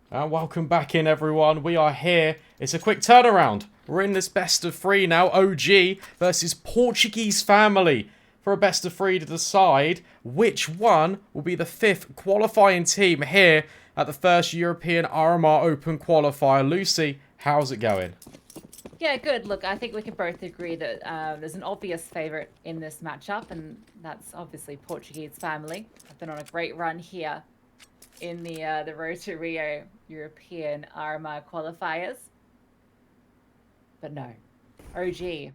And welcome back in, everyone. We are here. It's a quick turnaround. We're in this best of three now. OG versus Portuguese family for a best of three to decide which one will be the fifth qualifying team here at the first European RMR Open qualifier. Lucy, how's it going? Yeah, good. Look, I think we can both agree that there's an obvious favourite in this matchup, and that's obviously Portuguese family. I've been on a great run here in the Road to Rio European RMR qualifiers. But no, OG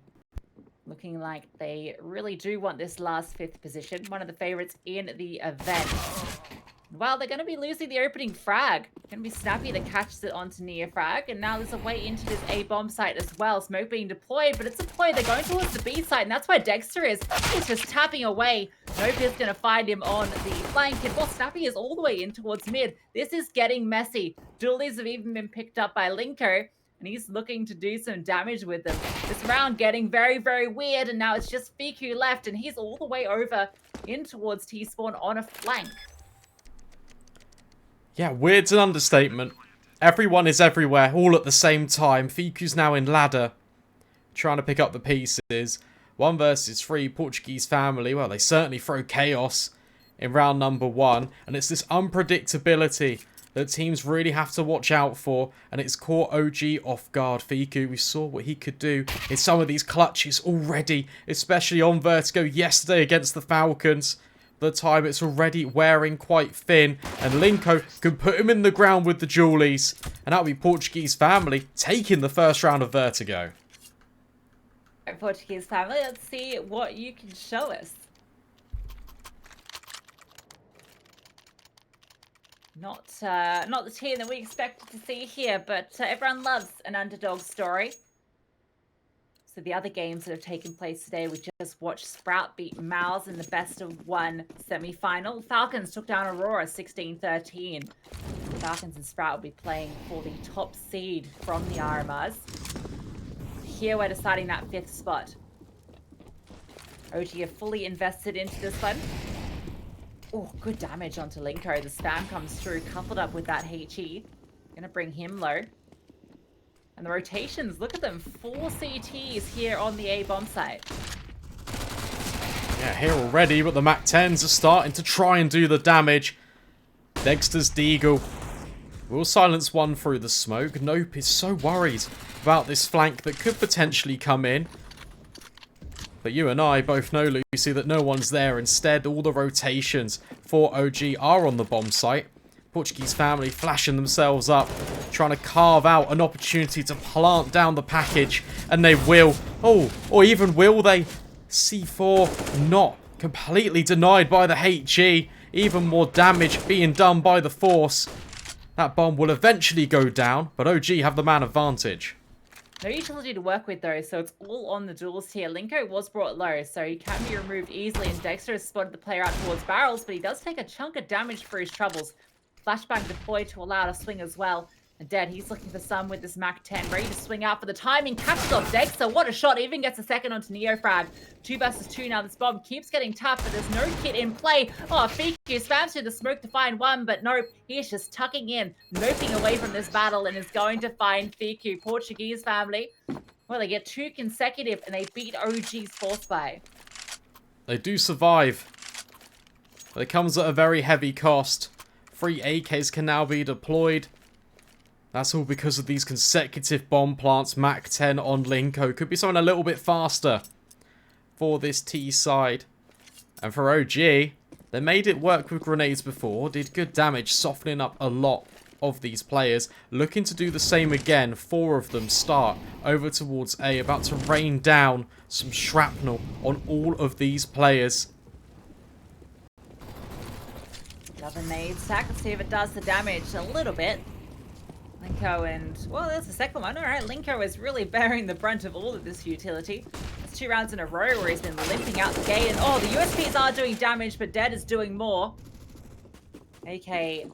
looking like they really do want this last fifth position, one of the favourites in the event. Well, they're going to be losing the opening frag. Going to be Snappy that catches it onto near frag. And now there's a way into this A bomb site as well. Smoke being deployed, but it's deployed. They're going towards the B site, and that's where Dexter is. He's just tapping away. Nope is going to find him on the flank. And well, Snappy is all the way in towards mid. This is getting messy. Dualies have even been picked up by Linko, and he's looking to do some damage with them. This round getting very, very weird, and now it's just Fiku left, and he's all the way over in towards T-spawn on a flank. Yeah, weird's an understatement. Everyone is everywhere, all at the same time. Fiku's now in ladder, trying to pick up the pieces. 1 versus 3, Portuguese family. Well, they certainly throw chaos in round number 1. And it's this unpredictability that teams really have to watch out for. And it's caught OG off guard. Fiku, we saw what he could do in some of these clutches already. Especially on Vertigo yesterday against the Falcons. The time it's already wearing quite thin, and Linko can put him in the ground with the Dualies, and that'll be Portuguese family taking the first round of Vertigo. Portuguese family, let's see what you can show us. Not the team that we expected to see here, but everyone loves an underdog story. So the other games that have taken place today, we just watched Sprout beat Mouse in the best of 1 semi-final. Falcons took down Aurora 16-13. Falcons and Sprout will be playing for the top seed from the RMRs. Here we're deciding that 5th spot. OG are fully invested into this one. Oh, good damage onto Linko. The spam comes through, coupled up with that HE. Gonna bring him low. And the rotations, look at them. 4 CTs here on the A bomb site. Yeah, here already, but the MAC-10s are starting to try and do the damage. Dexter's Deagle will silence one through the smoke. Nope is so worried about this flank that could potentially come in. But you and I both know, Lucy, that no one's there. Instead, all the rotations for OG are on the bomb site. Portuguese family flashing themselves up, trying to carve out an opportunity to plant down the package, and they will. Oh, or even will they? C4 not completely denied by the HE. Even more damage being done by the Force. That bomb will eventually go down, but OG have the man advantage. No utility to work with though, so it's all on the duels here. Linko was brought low, so he can be removed easily, and Dexter has spotted the player out towards barrels, but he does take a chunk of damage for his troubles. Flashbang deployed to allow a swing as well. And Dead, he's looking for some with this MAC-10, ready to swing out for the timing. Catches off Dexter, what a shot, even gets a second onto Neofrag. 2 versus 2 now, this bomb keeps getting tough, but there's no kit in play. Oh, Fiku spams through the smoke to find one, but nope, he's just tucking in, noping away from this battle, and is going to find Fiku. Portuguese family, well, they get 2 consecutive, and they beat OG's Force by. They do survive, but it comes at a very heavy cost. 3 AKs can now be deployed. That's all because of these consecutive bomb plants. MAC-10 on Linko. Could be something a little bit faster for this T side. And for OG, they made it work with grenades before. Did good damage, softening up a lot of these players. Looking to do the same again. 4 of them start over towards A. About to rain down some shrapnel on all of these players. Another nade stack. Let's see if it does the damage a little bit. Linko and, well, there's the second one. All right, Linko is really bearing the brunt of all of this utility. It's 2 rounds in a row where he's been limping out the gate. And, oh, the USPs are doing damage, but Dead is doing more. AK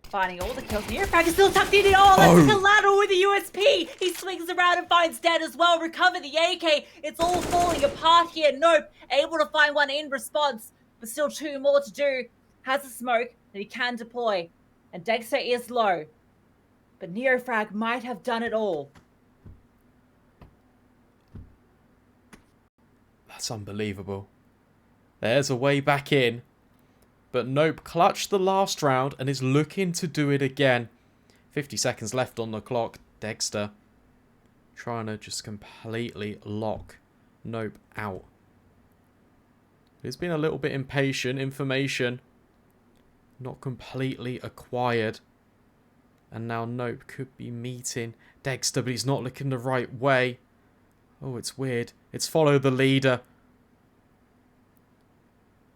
finding all the kills. Neofrag is still tucked in. Oh, that's collateral with the USP. He swings around and finds Dead as well. Recover the AK. It's all falling apart here. Nope. Able to find one in response, but still 2 more to do. Has a smoke that he can deploy. And Dexter is low. But Neofrag might have done it all. That's unbelievable. There's a way back in. But Nope clutched the last round and is looking to do it again. 50 seconds left on the clock. Dexter trying to just completely lock Nope out. He's been a little bit impatient. Information not completely acquired. And now Nope could be meeting Dexter, but he's not looking the right way. Oh, it's weird. It's follow the leader.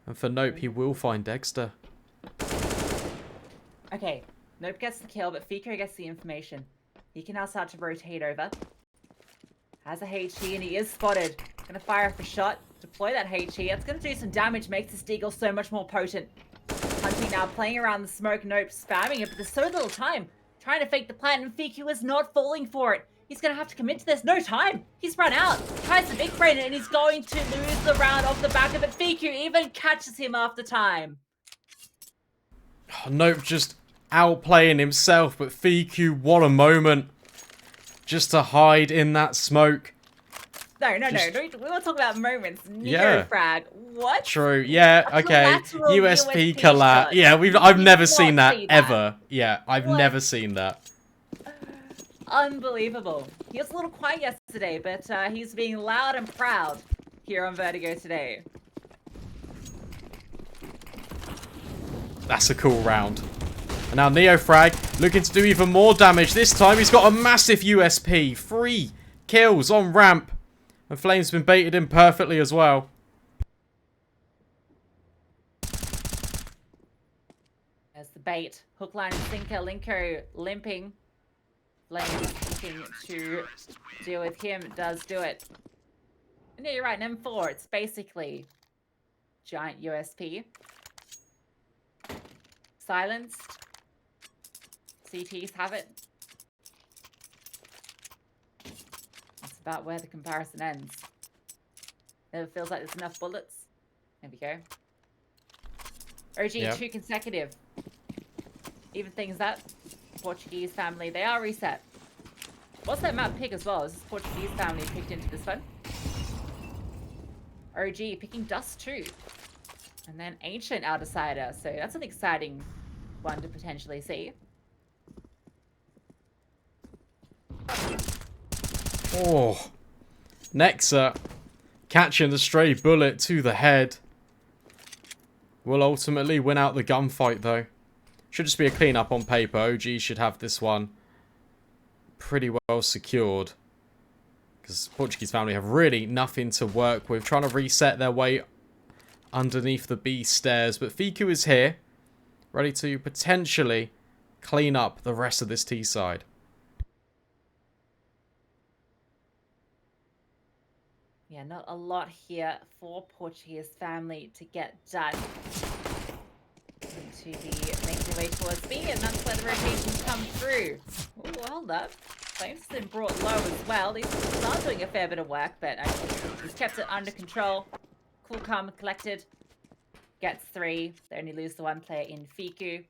And for Nope, he will find Dexter. Okay, Nope gets the kill, but Fico gets the information. He can now start to rotate over. Has a HE and he is spotted. Gonna fire up a shot, deploy that HE. That's gonna do some damage, makes this Deagle so much more potent. Hunting now, playing around the smoke, Nope spamming it, but there's so little time. Trying to fake the plant, and Fiku is not falling for it. He's gonna have to commit to this. No time. He's run out. Tries to big brain it, and he's going to lose the round off the back of it. Fiku even catches him after time. Oh, Nope just outplaying himself, but Fiku, what a moment. Just to hide in that smoke. No. We want to talk about moments. Yeah. Neofrag. What? True. Yeah. A Okay. collateral USP USP collab. shot. Yeah, I've did never not seen that see that. ever. Yeah, I've What? never seen that. Unbelievable. He was a little quiet yesterday, but he's being loud and proud here on Vertigo today. That's a cool round. And now Neofrag looking to do even more damage. This time he's got a massive USP. 3 kills on ramp. And Flame's been baited in perfectly as well. There's the bait. Hook, line, and sinker. Linko limping. Flame looking to deal with him. Does do it. And yeah, you're right. An M4. It's basically giant USP. Silenced. CTs have it. That's about where the comparison ends. Never feels like there's enough bullets. There we go. OG, Yep. 2 consecutive. Even things that Portuguese family, they are reset. What's that map pick as well? Is this Portuguese family picked into this one? OG picking Dust too. And then Ancient Outsider. So that's an exciting one to potentially see. Oh. Nexa catching the stray bullet to the head. Will ultimately win out the gunfight though. Should just be a clean-up on paper. OG should have this one pretty well secured. Because Portuguese family have really nothing to work with. Trying to reset their way underneath the B stairs. But Fiku is here. Ready to potentially clean up the rest of this T side. Yeah, not a lot here for Portuguese family to get done. To be making their way towards B, and that's where the rotations come through. Oh, hold up. Flames has been brought low as well. He's not doing a fair bit of work, but he's kept it under control. Cool, calm, and collected. Gets 3. They only lose the 1 player in Fiku.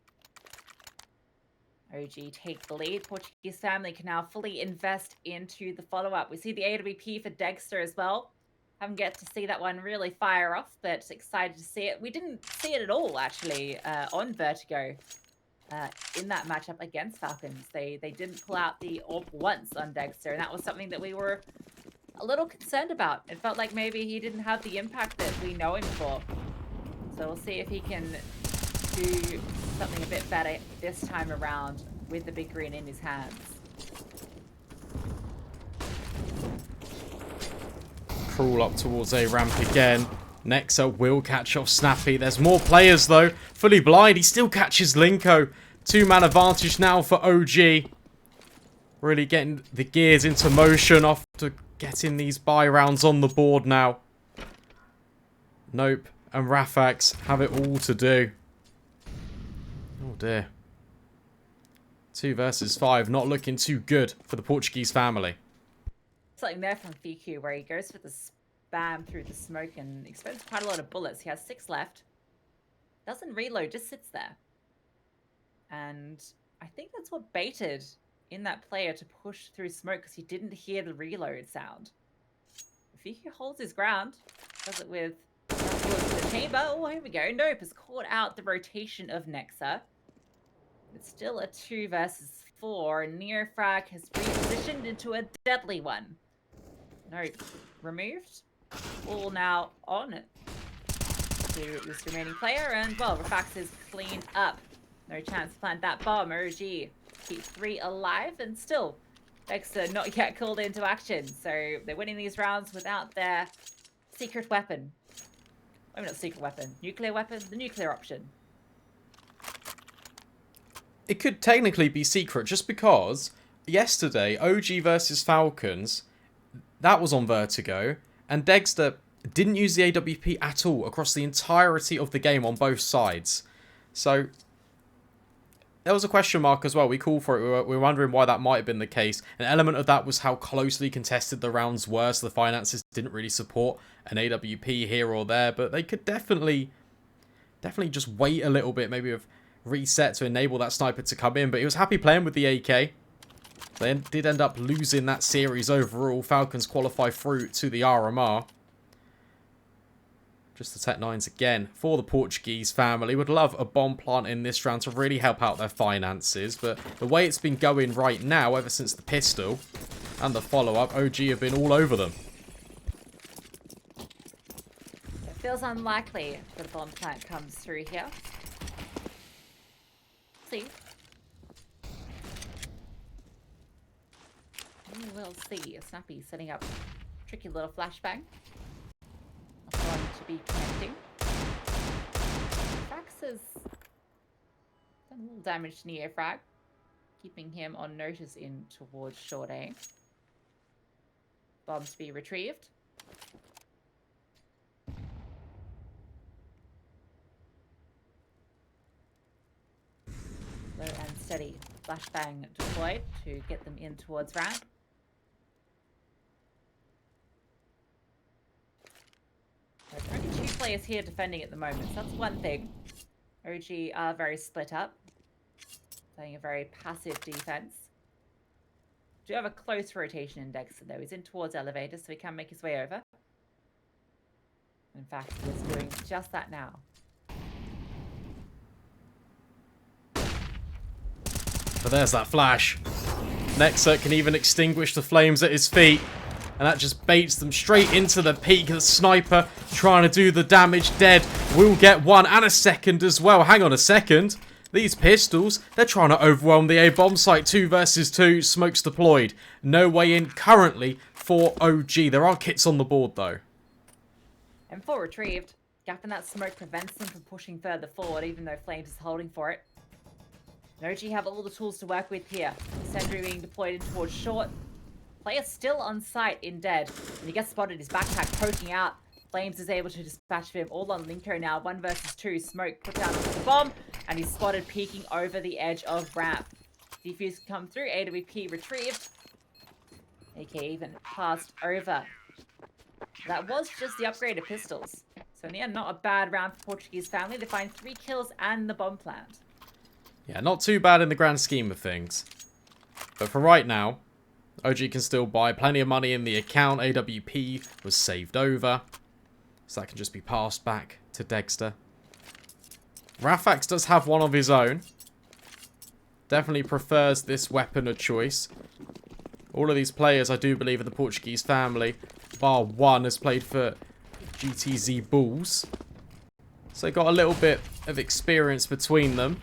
OG take the lead. Portuguese family can now fully invest into the follow-up. We see the AWP for Dexter as well. Haven't get to see that one really fire off, but excited to see it. We didn't see it at all, actually, on Vertigo in that matchup against Falcons. They didn't pull out the AWP once on Dexter, and that was something that we were a little concerned about. It felt like maybe he didn't have the impact that we know him for. So we'll see if he can do something a bit better this time around with the big green in his hands. Crawl up towards A ramp again. Nexa will catch off Snappy. There's more players though. Fully blind. He still catches Linko. 2-man advantage now for OG. Really getting the gears into motion after getting these buy rounds on the board now. Nope and Rafax have it all to do. Oh dear. 2 versus 5. Not looking too good for the Portuguese family. Something there from Fiku where he goes for the spam through the smoke and expends quite a lot of bullets. He has 6 left. Doesn't reload, just sits there. And I think that's what baited in that player to push through smoke because he didn't hear the reload sound. If he holds his ground, does it with the chamber. Oh, here we go. Nope, has caught out the rotation of Nexa. It's still a 2 versus 4. Neofrag has repositioned into a deadly one. Nope, removed. All now on to this remaining player, and well, Refax is cleaned up. No chance to plant that bomb. OG keep 3 alive, and still Nexa not yet called into action. So they're winning these rounds without their secret weapon. I mean, not secret weapon. Nuclear weapon? The nuclear option. It could technically be secret just because yesterday, OG versus Falcons, that was on Vertigo, and Dexter didn't use the AWP at all across the entirety of the game on both sides. So there was a question mark as well. We called for it. We were wondering why that might have been the case. An element of that was how closely contested the rounds were, so the finances didn't really support an AWP here or there. But they could definitely just wait a little bit, maybe with reset to enable that sniper to come in. But he was happy playing with the AK. They did end up losing that series overall. Falcons qualify through to the RMR. Just the Tech-9s again for the Portuguese family. Would love a bomb plant in this round to really help out their finances. But the way it's been going right now, ever since the pistol and the follow-up, OG have been all over them. It feels unlikely that a bomb plant comes through here. See. We will see. Snappy setting up a tricky little flashbang. One to be connecting. Fax has done a little damage to Neofrag, keeping him on notice in towards short A. Bomb to be retrieved. Low and steady flashbang deployed to get them in towards ramp. There's only 2 players here defending at the moment, so that's one thing. OG are very split up, playing a very passive defense. Do have a close rotation in Dexter though. He's in towards elevator, so he can make his way over. In fact, he is doing just that now. But there's that flash. Nexa can even extinguish the flames at his feet. And that just baits them straight into the peak. The sniper trying to do the damage. Dead. Will get 1 and a second as well. Hang on a second. These pistols, they're trying to overwhelm the A-bomb site. 2 versus 2. Smokes deployed. No way in currently for OG. There are kits on the board though. M4 retrieved. Gap in that smoke prevents them from pushing further forward, even though Flames is holding for it. And OG have all the tools to work with here. Sentry being deployed in towards short. Player still on site in dead. When he gets spotted, his backpack poking out. Flames is able to dispatch him all on Linko now. 1 versus 2. Smoke put down the bomb. And he's spotted peeking over the edge of ramp. Defuse come through. AWP retrieved. AK even passed over. That was just the upgraded pistols. So in the end, not a bad round for Portuguese family. They find 3 kills and the bomb plant. Yeah, not too bad in the grand scheme of things. But for right now, OG can still buy plenty of money in the account. AWP was saved over, so that can just be passed back to Dexter. Rafax does have one of his own. Definitely prefers this weapon of choice. All of these players, I do believe, are the Portuguese family. Bar one has played for GTZ Bulls. So got a little bit of experience between them.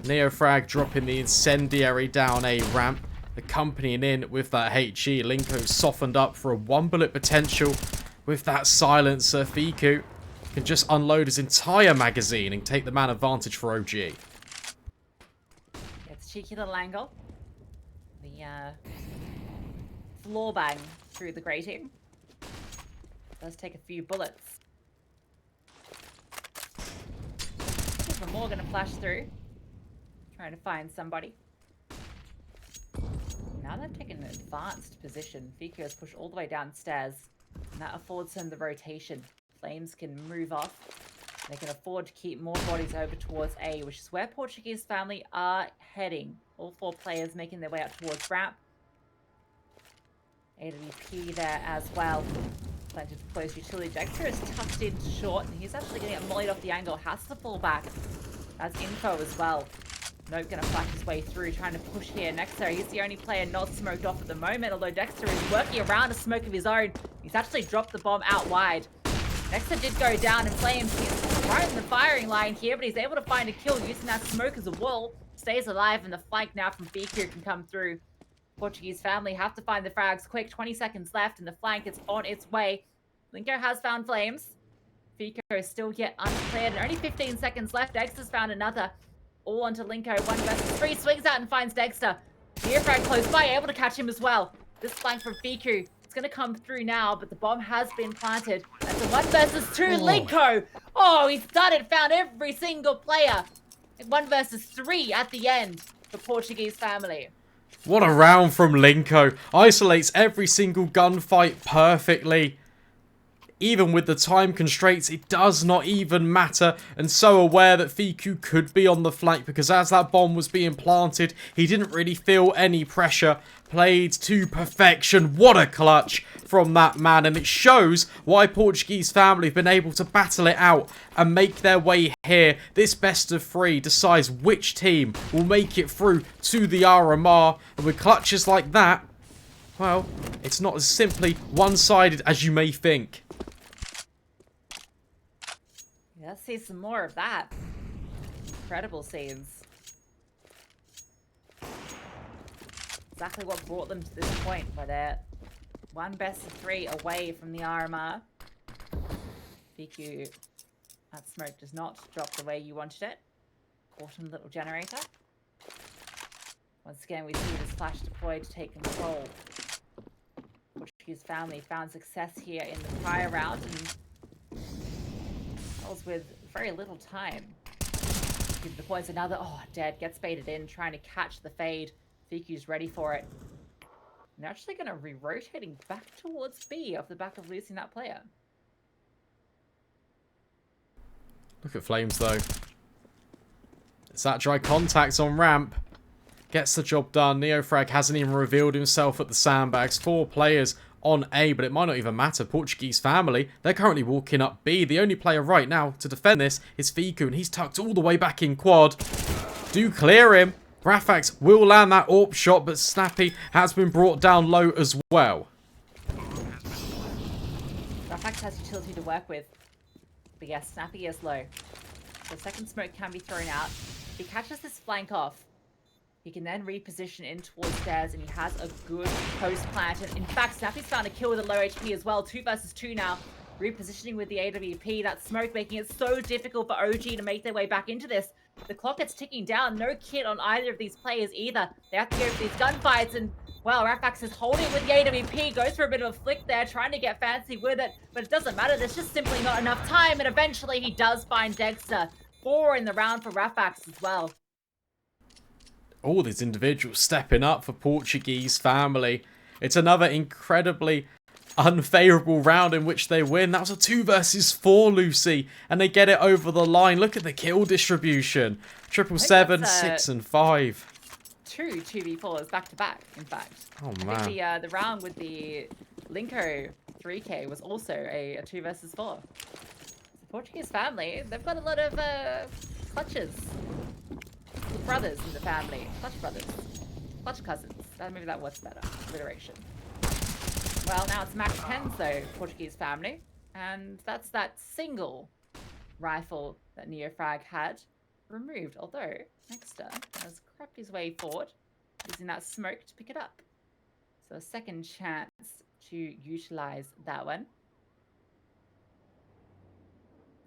Neofrag dropping the incendiary down a ramp. Accompanying in with that HE. Linko softened up for a 1-bullet potential with that silencer. Fiku can just unload his entire magazine and take the man advantage for OG. It's cheeky little angle. The floor bang through the grating. Does take a few bullets. There's more gonna flash through. Trying to find somebody. Now they've taken an advanced position. Fiku is pushed all the way downstairs. And that affords him the rotation. Flames can move off. They can afford to keep more bodies over towards A, which is where Portuguese family are heading. All 4 players making their way up towards ramp. AWP there as well. Plenty of close utility. Dexter is tucked in short, and he's actually going to get mollied off the angle. Has to fall back. That's info as well. Nope, going to flash his way through, trying to push here. Nexter, he's the only player not smoked off at the moment, although Dexter is working around a smoke of his own. He's actually dropped the bomb out wide. Nexter did go down in flames. He's right in the firing line here, but he's able to find a kill using that smoke as a wall. Stays alive, and the flank now from Vertigo can come through. Portuguese family have to find the frags quick. 20 seconds left, and the flank is on its way. Linko has found flames. Vertigo is still yet uncleared, and only 15 seconds left. Dexter's found another. All onto Linko. 1 versus 3. Swings out and finds Dexter. Nearfrag close by, able to catch him as well. This flank from Vertigo. It's going to come through now, but the bomb has been planted. That's a 1 versus 2. Linko! Oh, he's done it. Found every single player. 1 versus 3 at the end for Portuguese family. What a round from Linko. Isolates every single gunfight perfectly. Even with the time constraints, it does not even matter. And so aware that Fiku could be on the flank, because as that bomb was being planted, he didn't really feel any pressure. Played to perfection. What a clutch from that man. And it shows why Portuguese family have been able to battle it out and make their way here. This best of 3 decides which team will make it through to the RMR. And with clutches like that, well, it's not as simply one-sided as you may think. Let's see some more of that. Incredible scenes. Exactly what brought them to this point, where they're 1 best of 3 away from the RMR. VQ, that smoke does not drop the way you wanted it. Caught in the little generator. Once again, we see this flash deployed to take control. Portuguese family found success here in the prior round, and with very little time. Give the points another. Oh, dead. Gets baited in, trying to catch the fade. Fiku's ready for it. And they're actually going to re-rotating back towards B off the back of losing that player. Look at Flames, though. It's that dry contact on ramp. Gets the job done. Neofrag hasn't even revealed himself at the sandbags. 4 players on A, but it might not even matter. Portuguese family, they're currently walking up B. The only player right now to defend this is Fiku, and he's tucked all the way back in quad. Do clear him. Rafax will land that AWP shot, but Snappy has been brought down low as well. Rafax has utility to work with, but yes, Snappy is low. The second smoke can be thrown out. If he catches this flank off, he can then reposition in towards stairs, and he has a good post plant. And in fact, Snappy's found a kill with a low HP as well. 2 versus 2 now. Repositioning with the AWP. That smoke making it so difficult for OG to make their way back into this. The clock is ticking down. No kit on either of these players either. They have to go for these gunfights, and well, Rafax is holding it with the AWP. Goes for a bit of a flick there, trying to get fancy with it. But it doesn't matter. There's just simply not enough time. And eventually he does find Dexter. 4 in the round for Rafax as well. All these individuals stepping up for Portuguese family. It's another incredibly unfavourable round in which they win. That was a 2 versus 4, Lucy. And they get it over the line. Look at the kill distribution. 777, 6 and 5. 2 2v4s back to back, in fact. Oh, man. I think the round with the Linko 3K was also a 2 versus 4. The Portuguese family, they've got a lot of clutches. Brothers in the family. Clutch brothers. Clutch cousins. Maybe that works better. Alliteration. Well, now it's match 10s though, Portuguese family. And that's that single rifle that Neofrag had removed. Although, Nexter has crept his way forward, using that smoke to pick it up. So a second chance to utilize that one.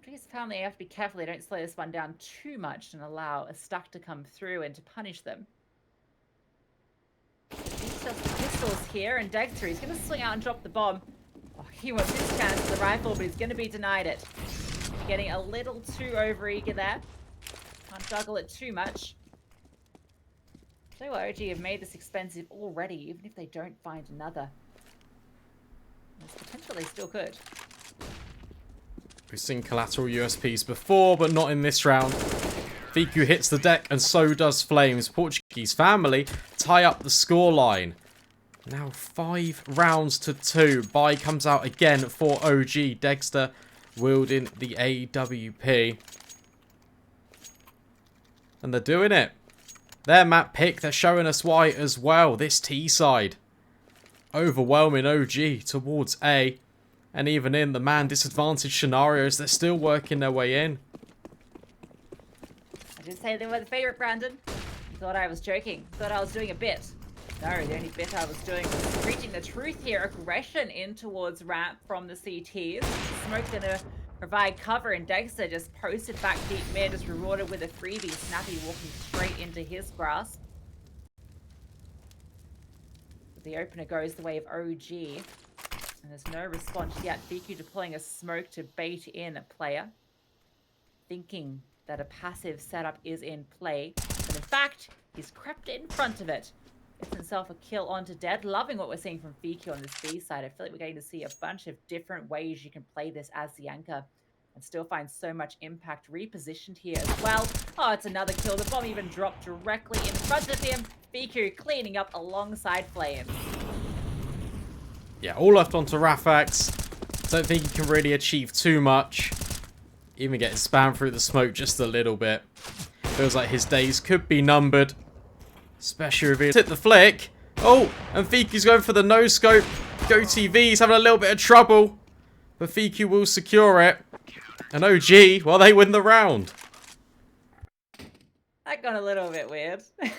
Portuguese family have to be careful they don't slow this one down too much and allow a stack to come through and to punish them. He's just pistols here, and Dexter, he's going to swing out and drop the bomb. Oh, he wants his chance with the rifle, but he's going to be denied it. Getting a little too overeager there. Can't juggle it too much. So OG have made this expensive already, even if they don't find another. There's potential they still could. We've seen collateral USPs before, but not in this round. Vertigo hits the deck, and so does Flames. Portuguese family tie up the scoreline. Now 5 rounds to 2. Bye comes out again for OG. Dexter wielding the AWP. And they're doing it. Their map pick, they're showing us why as well. This T side. Overwhelming OG towards A. And even in the man disadvantaged scenarios, they're still working their way in. I did say they were the favorite, Brandon. You thought I was joking. Thought I was doing a bit. No, the only bit I was doing was preaching the truth here. Aggression in towards ramp from the CTs. Smoke gonna provide cover, and Dexter just posted back deep mid, just rewarded with a freebie. Snappy walking straight into his grasp. The opener goes the way of OG. And there's no response yet. Vertigo deploying a smoke to bait in a player. Thinking that a passive setup is in play. But in fact, he's crept in front of it. Gets himself a kill onto dead. Loving what we're seeing from Vertigo on this B side. I feel like we're getting to see a bunch of different ways you can play this as the anchor. And still find so much impact. Repositioned here as well. Oh, it's another kill. The bomb even dropped directly in front of him. Vertigo cleaning up alongside Flames. Yeah, all left onto Rafax. Don't think he can really achieve too much. Even getting spammed through the smoke just a little bit. Feels like his days could be numbered. Especially if he hit the flick. Oh, and Vertigo's going for the no-scope. Go TV's having a little bit of trouble. But Vertigo will secure it. And OG, well, they win the round. That got a little bit weird. A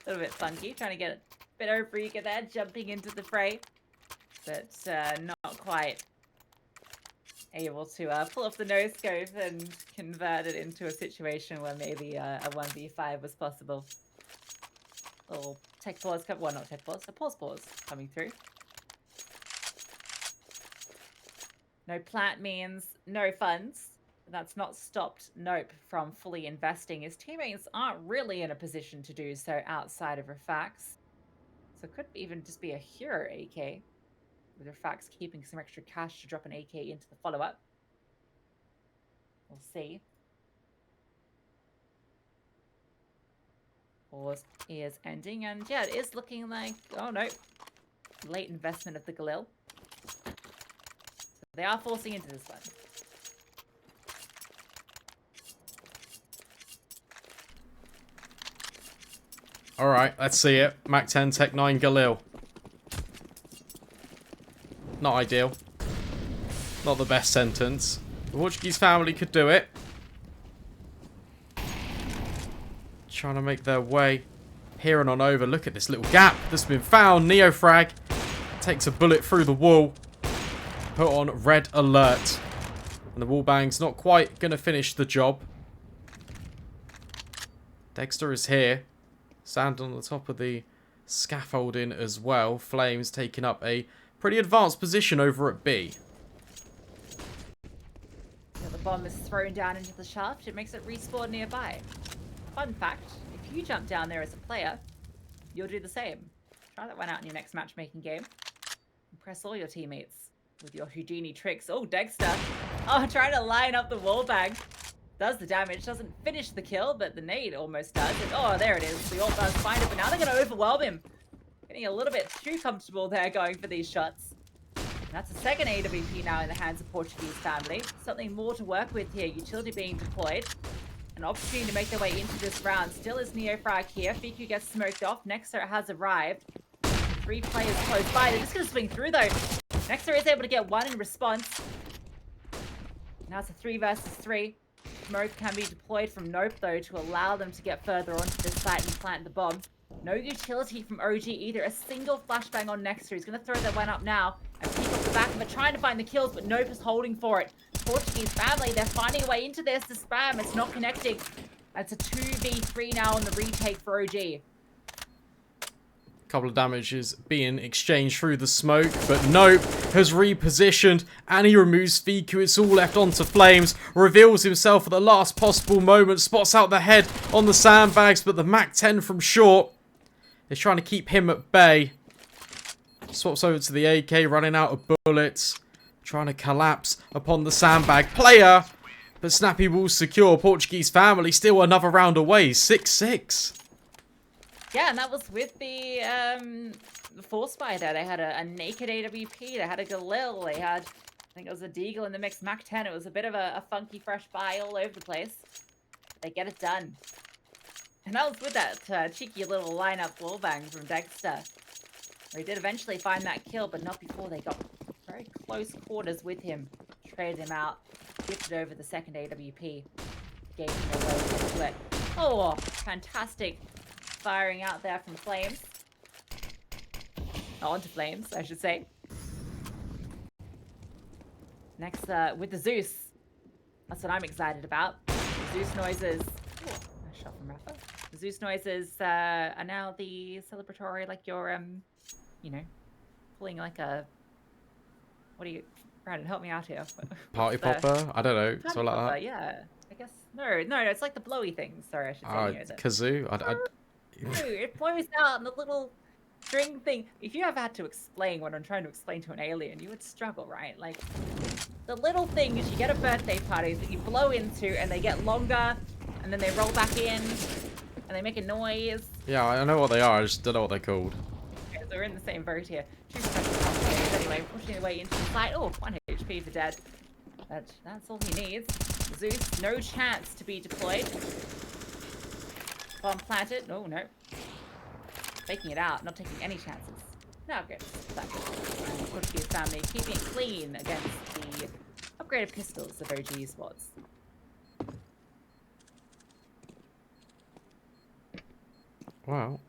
little bit funky. Trying to get a bit over Vertigo there. Jumping into the fray. But not quite able to pull off the no-scope and convert it into a situation where maybe a 1v5 was possible. Little tech pause, well, not tech pause, a pause coming through. No plant means no funds. That's not stopped Nope from fully investing. His teammates aren't really in a position to do so outside of Rafax. So it could even just be a hero AK. With Rafax keeping some extra cash to drop an AK into the follow-up. We'll see. Pause is ending, and yeah, it is looking like, oh no, late investment of the Galil. So they are forcing into this one. Alright, let's see it. Mac 10, Tech 9, Galil. Not ideal. Not the best sentence. The Portuguese family could do it. Trying to make their way here and on over. Look at this little gap that's been found. Neofrag takes a bullet through the wall. Put on red alert. And the wallbang's not quite going to finish the job. Dexter is here. Sand on the top of the scaffolding as well. Flames taking up a pretty advanced position over at B. Yeah, the bomb is thrown down into the shaft. It makes it respawn nearby. Fun fact, if you jump down there as a player, you'll do the same. Try that one out in your next matchmaking game. Impress all your teammates with your Houdini tricks. Oh, Dexter. Oh, trying to line up the wallbang. Does the damage, doesn't finish the kill, but the nade almost does. And, oh, there it is. The ult does find it, but now they're going to overwhelm him. Getting a little bit too comfortable there going for these shots. And that's a second AWP now in the hands of Portuguese family. Something more to work with here. Utility being deployed. An opportunity to make their way into this round. Still is Neofrag here. Vertigo gets smoked off. Nexter has arrived. 3 players close by. They're just going to swing through though. Nexter is able to get 1 in response. Now it's a 3 versus 3. Smoke can be deployed from Nope though to allow them to get further onto this site and plant the bomb. No utility from OG either. A single flashbang on Nexter. He's going to throw that one up now and peek off the back of it, trying to find the kills, but Nope is holding for it. Portuguese family, they're finding a way into this. The spam, it's not connecting. It's a 2v3 now on the retake for OG. Couple of damages being exchanged through the smoke, but Nope has repositioned and he removes Vertigo. It's all left onto Flames. Reveals himself at the last possible moment. Spots out the head on the sandbags, but the Mac 10 from short is trying to keep him at bay. Swaps over to the AK, running out of bullets. trying to collapse upon the sandbag player. But Snappy will secure. Portuguese family still another round away. 6-6. Yeah, and that was with the Force Spider. They had a naked AWP. They had a Galil. They had, I think it was a Deagle in the mix. Mac 10. It was a bit of a funky, fresh buy all over the place. They get it done. And that was with that cheeky little lineup wallbang from Dexter. He did eventually find that kill, but not before they got very close quarters with him. Traded him out. Gifted over the second AWP. Gave him away into it. Oh, fantastic firing out there from Flames. Oh, onto Flames, I should say. Next, with the Zeus. That's what I'm excited about. The Zeus noises. Oh, nice shot from Rafa. The Zeus noises are now the celebratory, like you're, you know, pulling like a. What do you. Brandon, help me out here. Party popper? I don't know. Something like that. Yeah. I guess. No, it's like the blowy thing. Sorry, I should say. Kazoo? It blows out and the little string thing. If you ever had to explain what I'm trying to explain to an alien, you would struggle, right? Like, the little things you get at birthday parties that you blow into and they get longer and then they roll back in and they make a noise. Yeah, I know what they are. I just don't know what they're called. Okay, so we're in the same boat here. Two special anyway, pushing their way into the site. Oh, 1 HP for Dead. That's all he needs. Zeus, no chance to be deployed. Bomb planted. Oh, no. Faking it out, not taking any chances. Now good. Portuguese family keeping it clean against the upgraded pistols of OG Esports. Wow.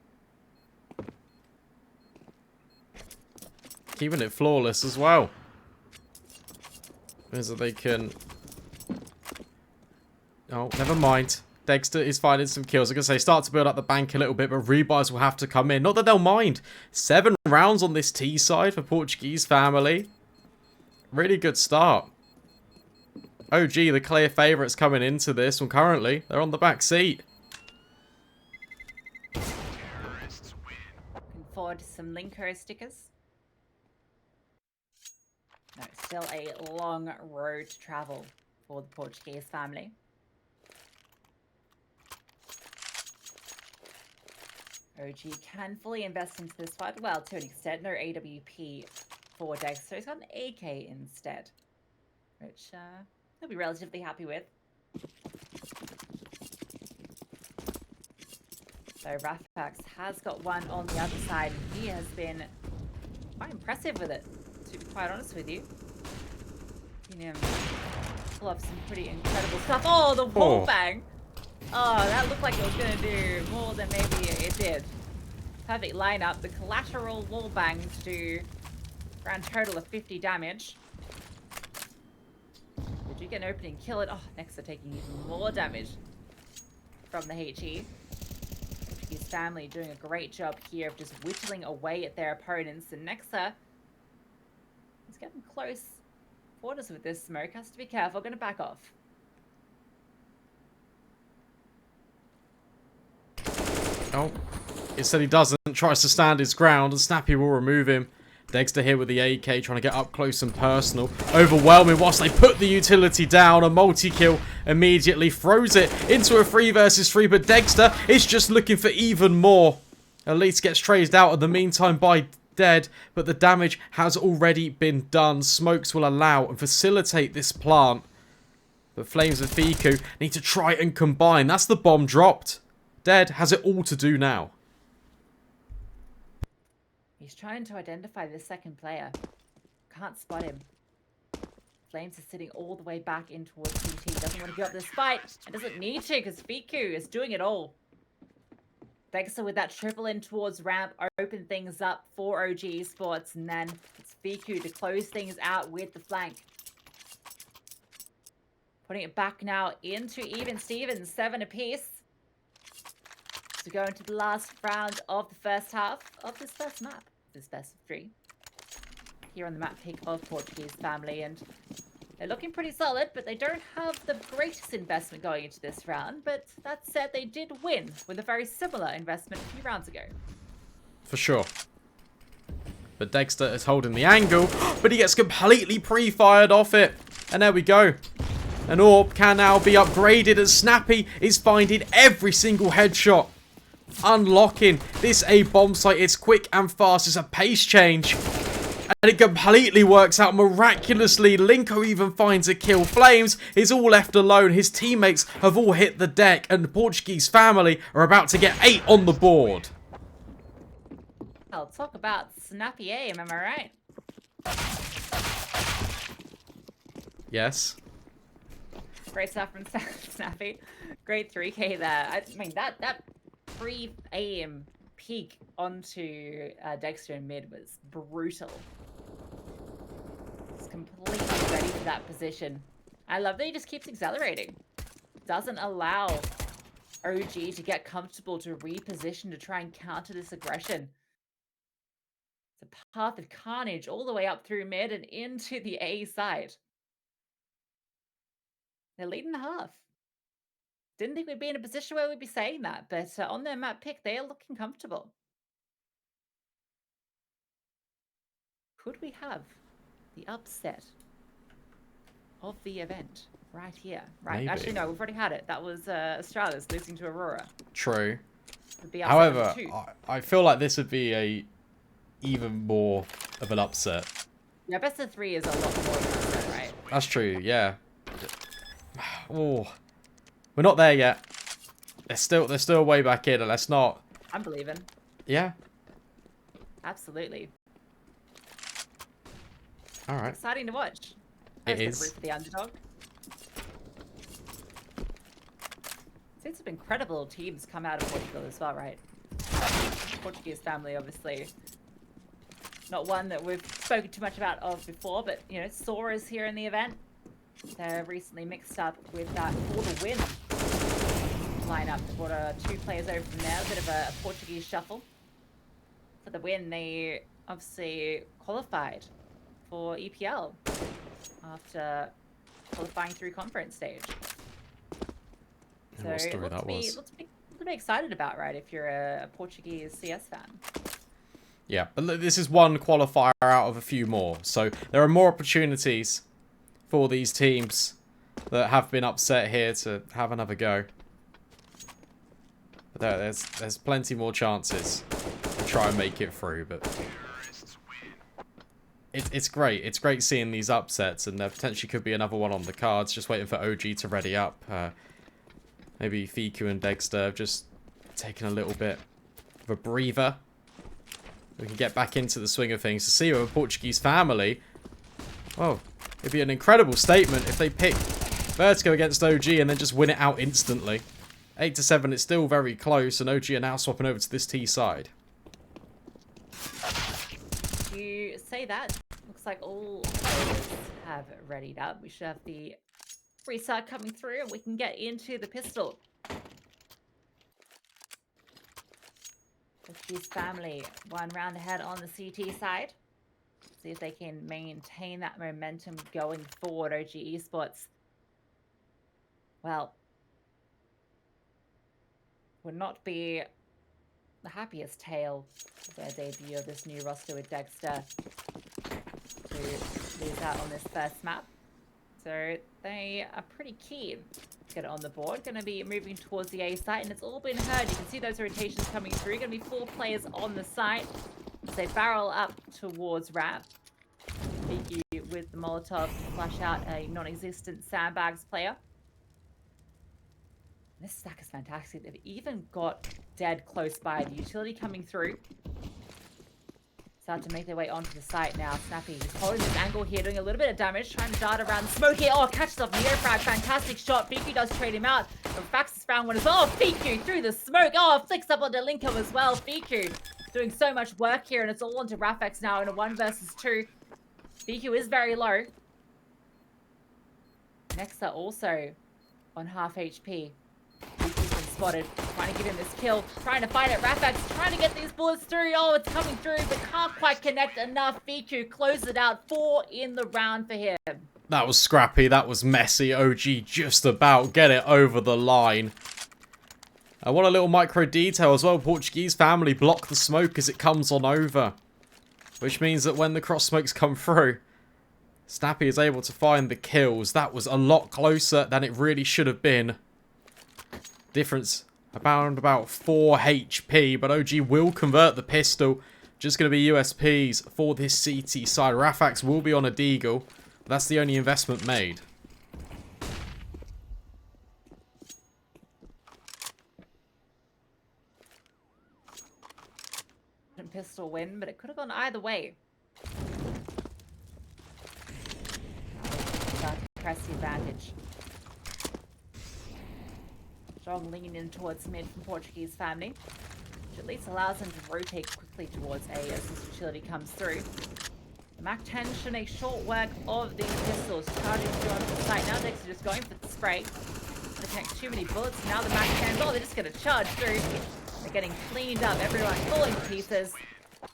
Keeping it flawless as well. Means that they can... Oh, never mind. Dexter is finding some kills. I'm going to say start to build up the bank a little bit, but rebuys will have to come in. Not that they'll mind. 7 rounds on this T side for Portuguese family. Really good start. OG, the clear favourites coming into this one currently. They're on the back seat. Looking forward to some Linko stickers. No, still a long road to travel for the Portuguese family. OG can fully invest into this fight. Well, to an extent, no AWP for Dex, so he's got an AK instead, which he'll be relatively happy with. So Rafax has got one on the other side, and he has been quite impressive with it, to be quite honest with you. Seen him pull off some pretty incredible stuff. Oh, the wall bang! Oh, that looked like it was going to do more than maybe it did. Perfect lineup. The collateral wall bang to do grand total of 50 damage. Did you get an opening kill it? Oh, Nexa taking even more damage from the HE. His family doing a great job here of just whittling away at their opponents. And Nexa is getting close quarters with this smoke. Has to be careful. Going to back off. Oh, instead he doesn't. Tries to stand his ground, and Snappy will remove him. Dexter here with the AK, trying to get up close and personal. Overwhelming whilst they put the utility down. A multi-kill immediately throws it into a 3 versus 3, but Dexter is just looking for even more. At least gets traced out in the meantime by Dead, but the damage has already been done. Smokes will allow and facilitate this plant. But Flames and Fiku need to try and combine. That's the bomb dropped. Dead has it all to do now. He's trying to identify the second player. Can't spot him. Flames is sitting all the way back in towards CT. Doesn't want to give up this fight. And doesn't need to because Fiku is doing it all. Dexter with that triple in towards ramp. Open things up for OG Esports. And then it's Fiku to close things out with the flank. Putting it back now into even Stevens. 7 apiece. To go into the last round of the first half of this first map. This best of 3. Here on the map pick of Portuguese family, and they're looking pretty solid, but they don't have the greatest investment going into this round. But that said, they did win with a very similar investment a few rounds ago. For sure. But Dexter is holding the angle, but he gets completely pre-fired off it. And there we go. An AWP can now be upgraded as Snappy is finding every single headshot. Unlocking this A bomb site. It's quick and fast. It's a pace change. And it completely works out miraculously. Linko even finds a kill. Flames is all left alone. His teammates have all hit the deck. And the Portuguese family are about to get 8 on the board. I'll talk about snappy aim, am I right? Yes. Great stuff from Snappy. Great 3K there. I mean, that pre-aim peek onto Dexter in mid was brutal. He's completely ready for that position. I love that he just keeps accelerating. Doesn't allow OG to get comfortable to reposition to try and counter this aggression. It's a path of carnage all the way up through mid and into the A side. They're leading the half. Didn't think we'd be in a position where we'd be saying that, but on their map pick, they are looking comfortable. Could we have the upset of the event right here? Right, Maybe. Actually, no, we've already had it. That was Australia's losing to Aurora. True. Would be upset However, number 2. I feel like this would be a even more of an upset. Yeah, best of 3 is a lot more of an upset, right? That's true, yeah. Oh, we're not there yet. They're still way back in, and let's not. I'm believing. Yeah. Absolutely. All right. Exciting to watch. It Root is. for the underdog. Seen some incredible teams come out of Portugal as well, right? Portuguese family, obviously. Not one that we've spoken too much about before, but, you know, Sora is here in the event. They're recently mixed up with that For the Win lineup. They brought 2 players over from there, a bit of a Portuguese shuffle. For the Win, they obviously qualified for EPL after qualifying through conference stage. So What story that was. Let's be excited about, right, if you're a Portuguese CS fan. Yeah, but this is one qualifier out of a few more. So there are more opportunities for these teams that have been upset here to have another go. But there's plenty more chances to try and make it through. But it's great. It's great seeing these upsets, and there potentially could be another one on the cards. Just waiting for OG to ready up. Maybe Fiku and Dexter have just taken a little bit of a breather. We can get back into the swing of things to see with a Portuguese family. Oh, it'd be an incredible statement if they pick Vertigo against OG and then just win it out instantly. 8-7, it's still very close, and OG are now swapping over to this T side. You say that, looks like all players have readied up. We should have the restart coming through, and we can get into the pistol. Portuguese family, 1 round ahead on the CT side. See if they can maintain that momentum going forward. OG Esports, well, would not be the happiest tale of their debut of this new roster with Dexter to lose out on this first map. So they are pretty keen to get it on the board. Going to be moving towards the A site, and it's all been heard. You can see those rotations coming through. Going to be 4 players on the site. As they barrel up towards Rap. Vicky with the Molotov to flush out a non-existent Sandbags player. This stack is fantastic. They've even got Dead close by. The utility coming through. Start to make their way onto the site now. Snappy is holding this angle here, doing a little bit of damage, trying to dart around the smoke here. Oh, catches off Neofrag. Fantastic shot. Fiku does trade him out. But Fax has found one as well. Fiku through the smoke. Oh, flicks up onto Linko as well. Fiku doing so much work here, and it's all onto Rafex now in a 1 versus 2. Fiku is very low. Nexa also on half HP. Fiku's been spotted, trying to give him this kill, trying to fight it. Rafex trying to get these bullets through. Oh, it's coming through, but can't quite connect enough. Fiku closes it out. 4 in the round for him. That was scrappy. That was messy. OG just about get it over the line. I want a little micro detail as well. Portuguese family block the smoke as it comes on over. which means that when the cross smokes come through, Snappy is able to find the kills. That was a lot closer than it really should have been. Difference about 4 HP, but OG will convert the pistol. Just going to be USPs for this CT side. Rafax will be on a Deagle. That's the only investment made. Pistol win, but it could have gone either way. Press the advantage. Strong lean in towards mid from Portuguese family, which at least allows them to rotate quickly towards A as this utility comes through. The MAC-10 should make short work of these pistols. Charging through onto the site. Now Dexter just going for the spray. They connect too many bullets. Now the MAC-10, oh, they're just going to charge through. They're getting cleaned up. Everyone falling to pieces.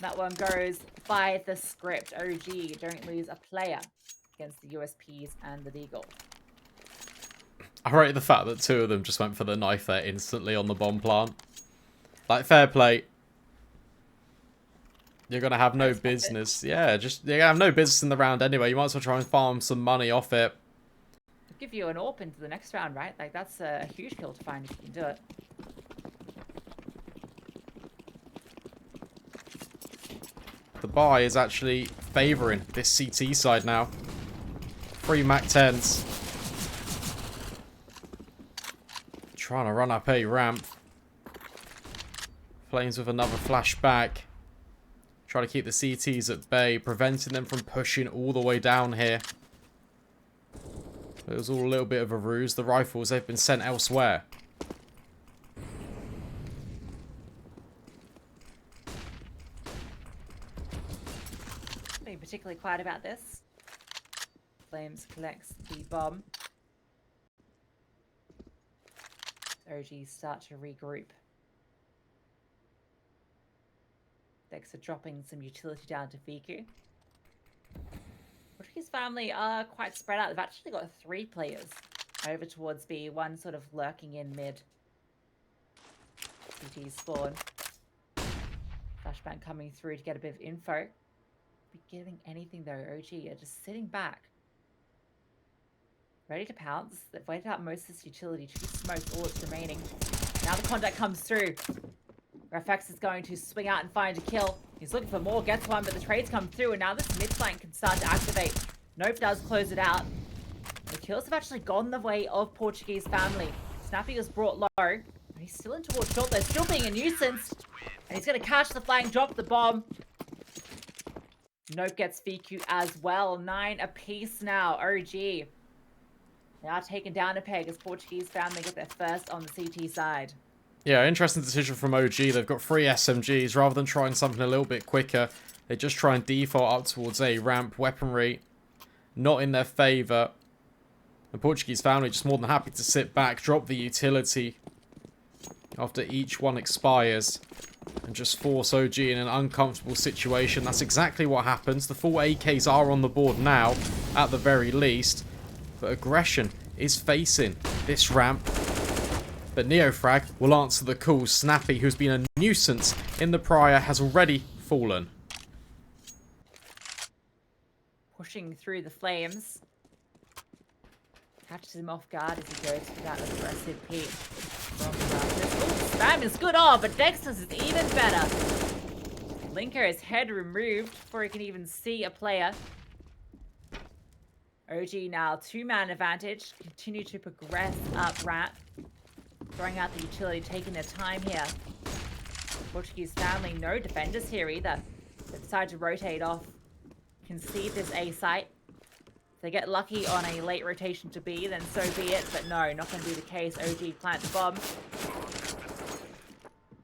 That one goes by the script. OG don't lose a player against the USPs and the Deagle. I rate the fact that 2 of them just went for the knife there instantly on the bomb plant. Like, fair play. You're going to have no business. Yeah, just you're going to have no business in the round anyway. You might as well try and farm some money off it. It'll give you an AWP into the next round, right? Like, that's a huge kill to find if you can do it. The buy is actually favouring this CT side now. 3 MAC-10s. Trying to run up a ramp. Flames with another flashback. Trying to keep the CTs at bay, preventing them from pushing all the way down here. It was all a little bit of a ruse. The rifles, they've been sent elsewhere. Being particularly quiet about this. Flames collects the bomb. OG start to regroup. Dexter dropping some utility down to Fiku. Portuguese family are quite spread out. They've actually got 3 players over towards B, one sort of lurking in mid. CT spawn. Flashbang coming through to get a bit of info. Be getting anything though. OG are just sitting back. Ready to pounce. They've waited out most of this utility. 2 smokes, all that's remaining. Now the contact comes through. Rafax is going to swing out and find a kill. He's looking for more, gets one, but the trades come through, and now this mid flank can start to activate. Nope does close it out. The kills have actually gone the way of Portuguese family. Snappy was brought low, but he's still in towards short. They're still being a nuisance, and he's going to catch the flank, drop the bomb. Nope gets VQ as well. 9 apiece now. OG. Now taken down a peg as Portuguese family get their first on the CT side. Yeah, interesting decision from OG. They've got 3 SMGs. Rather than trying something a little bit quicker, they just try and default up towards a ramp. Weaponry not in their favour. The Portuguese family just more than happy to sit back, drop the utility after each one expires, and just force OG in an uncomfortable situation. That's exactly what happens. The full AKs are on the board now, at the very least. But aggression is facing this ramp. But Neofrag will answer the call. Snappy, who's been a nuisance in the prior, has already fallen. Pushing through the flames. Catches him off guard as he goes for that aggressive peek. Spam is good, but Dexter's is even better. Linker has head removed before he can even see a player. OG now 2-man advantage. Continue to progress up ramp. Throwing out the utility, taking their time here. Portuguese family, no defenders here either. They decide to rotate off. Concede this A site. If they get lucky on a late rotation to B, then so be it. But no, not going to be the case. OG plant the bomb.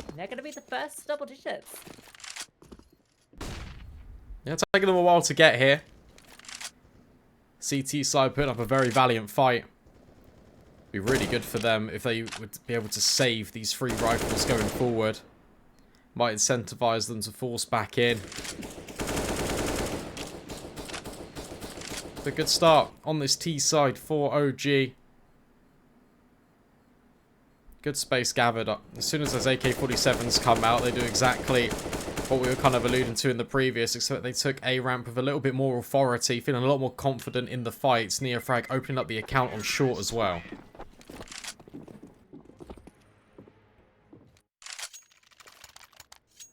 And they're going to be the first double digits. Yeah, it's taking them a while to get here. CT side putting up a very valiant fight. Be really good for them if they would be able to save these 3 rifles going forward. Might incentivize them to force back in. But a good start on this T side for OG. Good space gathered up. As soon as those AK-47s come out, they do exactly what we were kind of alluding to in the previous, except they took A ramp with a little bit more authority, feeling a lot more confident in the fights. Neofrag opening up the account on short as well.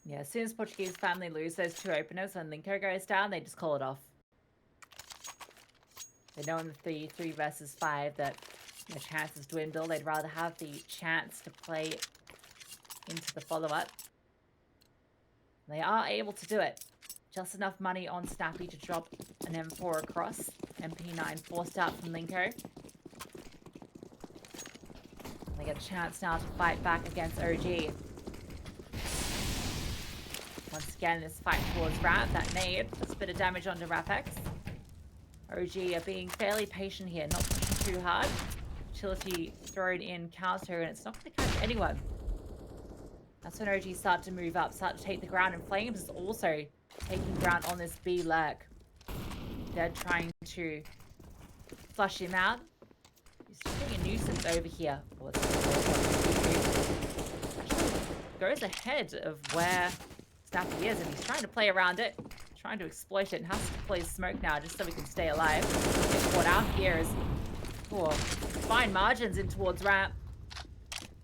Yeah, as soon as Portuguese family lose those two openers and Linko goes down, they just call it off. They know in the 3 versus 5 that their chances dwindle. They'd rather have the chance to play into the follow-up. They are able to do it. Just enough money on Snappy to drop an M4 across. MP9 forced out from Linko. They get a chance now to fight back against OG. Once again, this fight towards Rap, that nade does a bit of damage onto Rapex. OG are being fairly patient here, not pushing too hard. Utility thrown in counter, and it's not going to catch anyone. That's when OG start to move up, start to take the ground, and Flames is also taking ground on this B lurk. They're trying to flush him out. He's just being a nuisance over here. Oh, actually goes ahead of where Snappy is, and he's trying to play around it, trying to exploit it, and has to play smoke now just so we can stay alive. Get caught out here is fine margins in towards Ramp.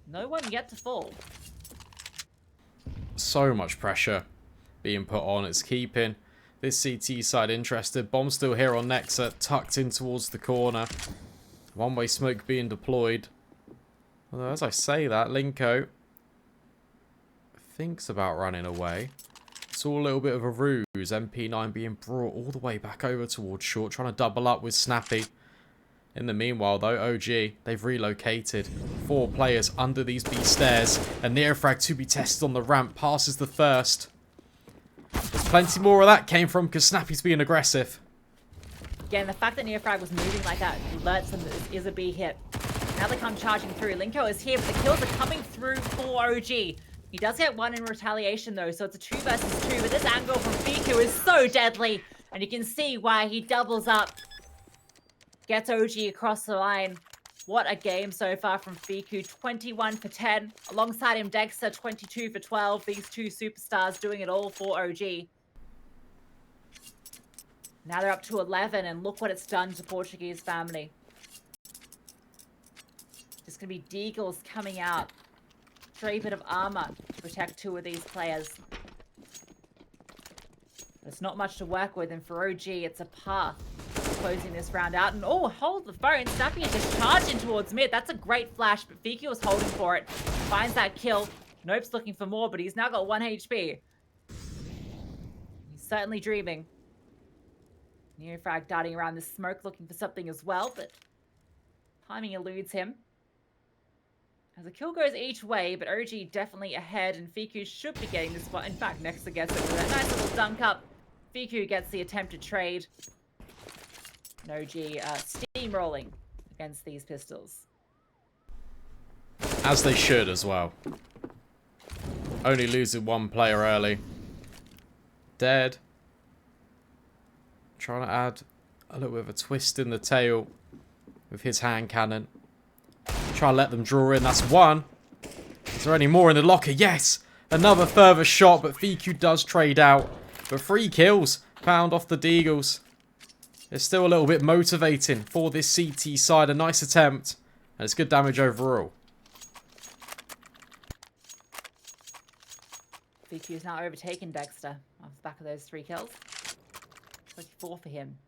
No one yet to fall. So much pressure being put on. It's keeping this CT side interested. Bomb still here on Nexa, tucked in towards the corner. One-way smoke being deployed. Although, as I say that, Linko thinks about running away. It's all a little bit of a ruse. MP9 being brought all the way back over towards short, trying to double up with Snappy. In the meanwhile, though, OG, they've relocated 4 players under these B stairs. And Neofrag to be tested on the ramp, passes the first. There's plenty more of that came from because Snappy's being aggressive. Again, the fact that Neofrag was moving like that alerts them that this is a B hit. Now they come charging through. Linko is here, but the kills are coming through for OG. He does get one in retaliation, though, so it's a 2 versus 2. But this angle from Fiku is so deadly. And you can see why he doubles up. Gets OG across the line. What a game so far from Fiku. 21 for 10. Alongside him, Dexter, 22 for 12. These 2 superstars doing it all for OG. Now they're up to 11, and look what it's done to Portuguese family. Just going to be Deagles coming out. Stray bit of armor to protect 2 of these players. There's not much to work with, and for OG, it's a path. Closing this round out, and oh, hold the phone. Snappy just charged in towards mid. That's a great flash, but Fiku was holding for it. Finds that kill. Nope's looking for more, but he's now got 1 HP. He's certainly dreaming. Neofrag darting around the smoke looking for something as well, but timing eludes him. As the kill goes each way, but OG definitely ahead, and Fiku should be getting this one. In fact, Nexa gets it with a nice little dunk up. Fiku gets the attempted trade. And OG steamrolling against these pistols. As they should as well. Only losing 1 player early. Dead. Trying to add a little bit of a twist in the tail with his hand cannon. Try to let them draw in. That's 1. Is there any more in the locker? Yes! Another further shot, but Fiku does trade out. But 3 kills found off the Deagles. It's still a little bit motivating for this CT side. A nice attempt. And it's good damage overall. Fiku's now overtaken Dexter off the back of those 3 kills. 24 for him.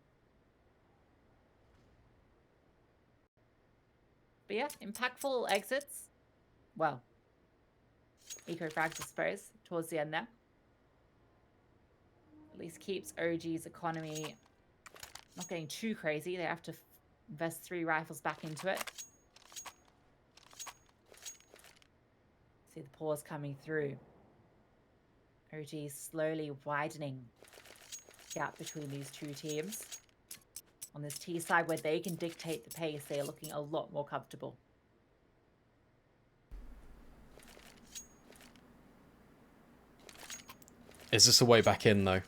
But yeah, impactful exits. Well, eco frags, I suppose, towards the end there. At least keeps OG's economy not getting too crazy. They have to invest 3 rifles back into it. See the pause coming through. OG slowly widening the gap between these 2 teams. On this T side where they can dictate the pace, they are looking a lot more comfortable. Is this a way back in though?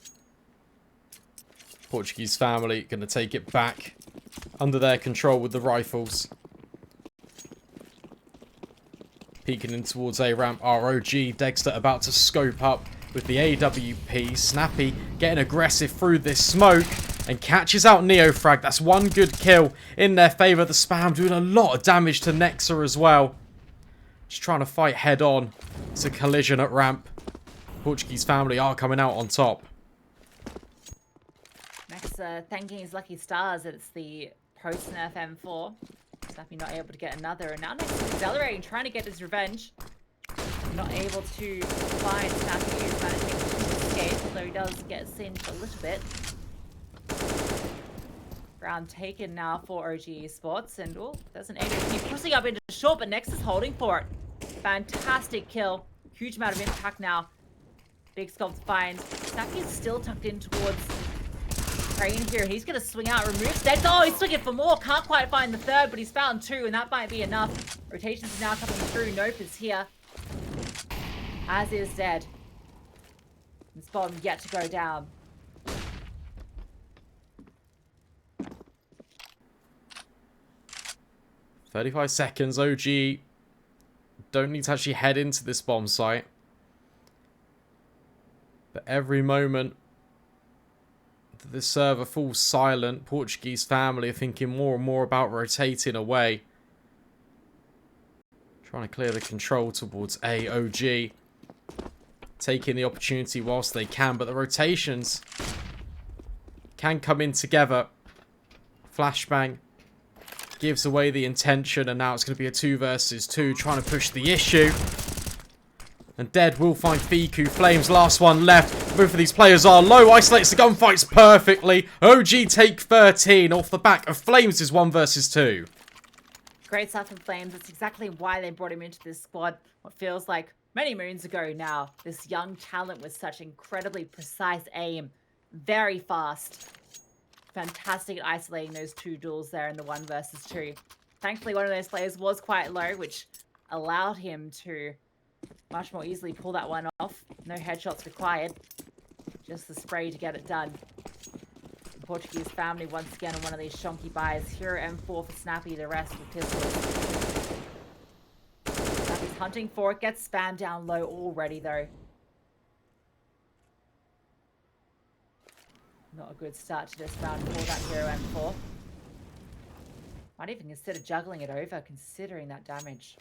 Portuguese family going to take it back under their control with the rifles. Peeking in towards A ramp. ROG. Dexter about to scope up with the AWP. Snappy getting aggressive through this smoke and catches out Neofrag. That's one good kill in their favour. The Spam doing a lot of damage to Nexa as well. Just trying to fight head on. It's a collision at ramp. Portuguese family are coming out on top. Nexa thanking his lucky stars that it's the post-nerf M4. Snappy not able to get another, and now Nexa accelerating, trying to get his revenge. Not able to find Snappy, who's managing to escape, although he does get singed a little bit. Round taken now for OG Sports, and oh, there's an AWP pushing up into short, but Nexa's holding for it. Fantastic kill. Huge amount of impact now. Big sculpt finds. Snappy is still tucked in towards Crane here, and he's going to swing out, remove Dex. Oh, he's swinging for more. Can't quite find the third, but he's found two, and that might be enough. Rotations are now coming through. Nope is here. As is Dead. This bomb yet to go down. "35 seconds, OG don't need to actually head into this bomb site. But every moment that this server falls silent, Portuguese family are thinking more and more about rotating away. Trying to clear the control towards AOG. Taking the opportunity whilst they can, but the rotations can come in together. Flashbang gives away the intention, and now it's going to be a 2 versus 2, trying to push the issue. And Dead will find Fiku. Flames, last one left. Both of these players are low. Isolates the gunfights perfectly. OG take 13 off the back of Flames' 1 versus 2. Great stuff from Flames. That's exactly why they brought him into this squad. What feels like many moons ago now. This young talent with such incredibly precise aim. Very fast. Fantastic at isolating those 2 duels there in the 1 versus 2. Thankfully, one of those players was quite low, which allowed him to much more easily pull that one off. No headshots required. Just the spray to get it done. The Portuguese family once again on one of these shonky buys. Hero M4 for Snappy, the rest with pistols. Snappy's hunting for it. Gets spammed down low already though. Not a good start to this round for that Hero M4. Might even consider juggling it over, considering that damage.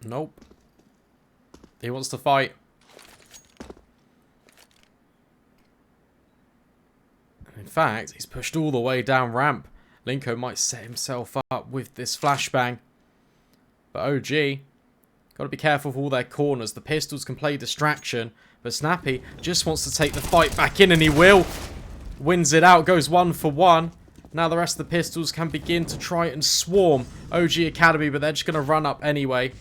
Nope. He wants to fight. In fact, he's pushed all the way down ramp. Linko might set himself up with this flashbang. But OG, got to be careful of all their corners. The pistols can play distraction, but Snappy just wants to take the fight back in, and he will. Wins it out, goes 1 for 1. Now the rest of the pistols can begin to try and swarm OG Academy, but they're just going to run up anyway.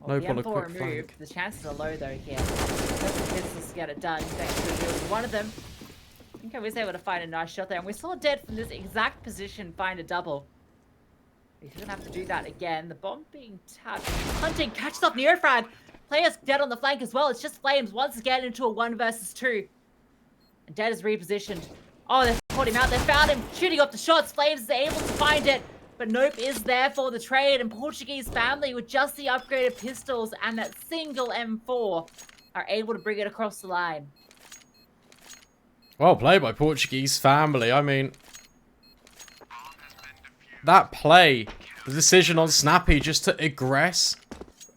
Well, Nope on a the M4 quick removed. flank. The chances are low though here. Just the pistols to get it done. Thanks to one of them. I think I was able to find a nice shot there, and we saw Dead from this exact position find a double. He's gonna have to do that again. The bomb being tapped. Hunting catches off Neofrag. Players Dead on the flank as well. It's just Flames once again into a 1 versus 2. And Dead is repositioned. Oh, they caught him out. They found him shooting off the shots. Flames is able to find it. But Nope is there for the trade, and Portuguese family with just the upgraded pistols and that single M4 are able to bring it across the line. Well played by Portuguese family. I mean, that play, the decision on Snappy just to aggress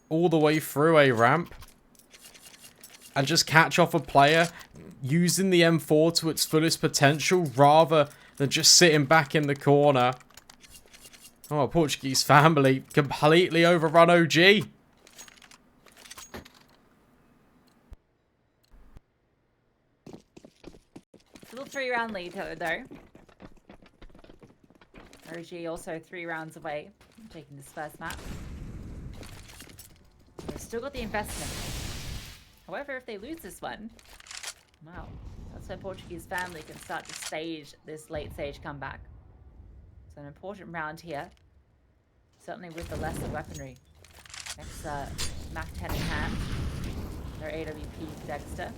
all the way through a ramp and just catch off a player using the M4 to its fullest potential rather than just sitting back in the corner. Oh, Portuguese family completely overrun OG. Little 3-round lead though. OG also 3 rounds away from taking this first map. They've still got the investment. However, if they lose this one, wow, that's where Portuguese family can start to stage this late stage comeback. It's an important round here. Certainly with the lesser weaponry. Next, Mac 10 in hand. Their AWP Dexter.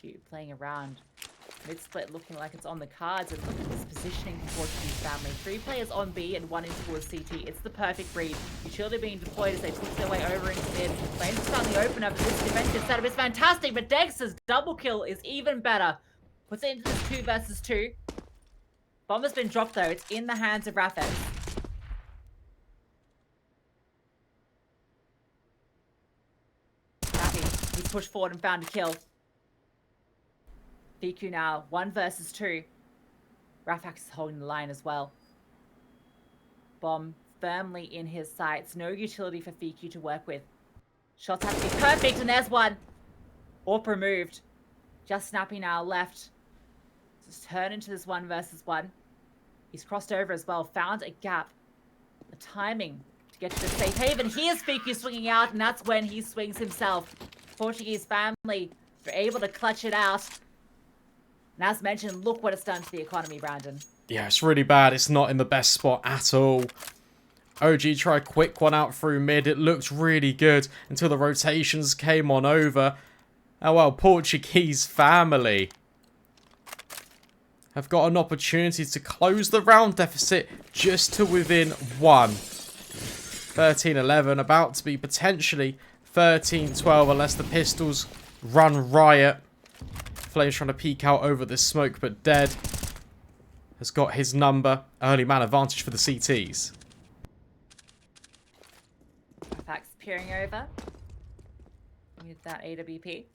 HQ playing around. Mid-split looking like it's on the cards, and look at this positioning for Portuguese family. 3 players on B and 1 in towards CT. It's the perfect read. Utility being deployed as they push their way over into mid. Flames is on the opener, but this defensive setup is fantastic, but Dexter's double kill is even better. Puts it into this 2 versus 2. Bomb has been dropped though. It's in the hands of Rafex. Happy. He's pushed forward and found a kill. VQ now, 1 versus 2. Rafax is holding the line as well. Bomb firmly in his sights. No utility for VQ to work with. Shots have to be perfect, and there's one. AWP removed. Just Snappy now left. Just turn into this 1 versus 1. He's crossed over as well. Found a gap. The timing to get to the safe haven. Here's VQ swinging out, and that's when he swings himself. Portuguese family were able to clutch it out. And as mentioned, look what it's done to the economy, Brandon. Yeah, it's really bad. It's not in the best spot at all. OG tried a quick one out through mid. It looked really good until the rotations came on over. Oh well, Portuguese family have got an opportunity to close the round deficit just to within 1. 13-11, about to be potentially 13-12 unless the pistols run riot. Flames trying to peek out over this smoke, but Dead has got his number. Early man advantage for the CTs. Fax peering over with that AWP.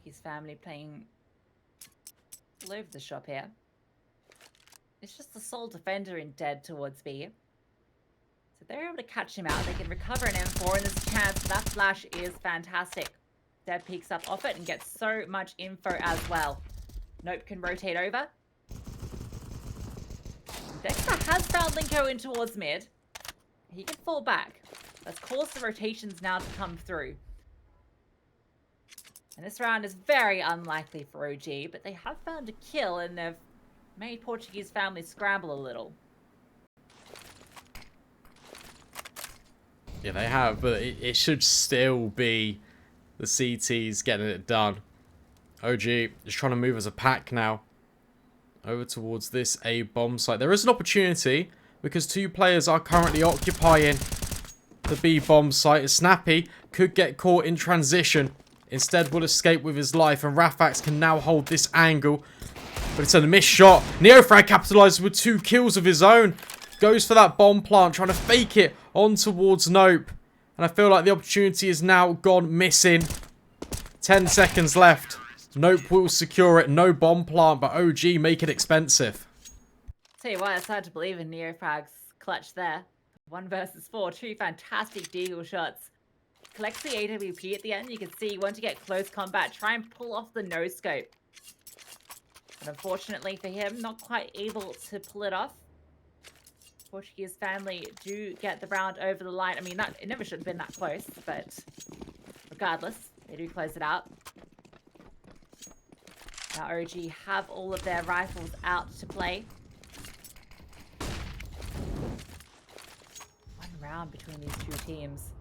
His family playing all over the shop here. It's just the sole defender in Dead towards B. So they're able to catch him out. They can recover an M4, and there's a chance. That flash is fantastic. Dead peeks up off it and gets so much info as well. Nope can rotate over. Dexter has found Linko in towards mid. He can fall back. Let's cause the rotations now to come through. And this round is very unlikely for OG, but they have found a kill and they've made Portuguese family scramble a little. Yeah, they have, but it should still be the CTs getting it done. OG is trying to move as a pack now over towards this A bomb site. There is an opportunity because 2 players are currently occupying the B bomb site. Snappy could get caught in transition. Instead will escape with his life, and Rafax can now hold this angle. But it's a missed shot. Neofrag capitalizes with 2 kills of his own. Goes for that bomb plant, trying to fake it on towards Nope. And I feel like the opportunity is now gone missing. 10 seconds left. Nope will secure it. No bomb plant, but OG make it expensive. Tell you what, it's hard to believe in Neofrag's clutch there. 1 versus 4. 2 fantastic deagle shots. Collects the AWP at the end. You can see you want to get close combat. Try and pull off the no-scope. But unfortunately for him, not quite able to pull it off. Portuguese family do get the round over the line. I mean, it never should have been that close, but regardless, they do close it out. Now OG have all of their rifles out to play. 1 round between these 2 teams.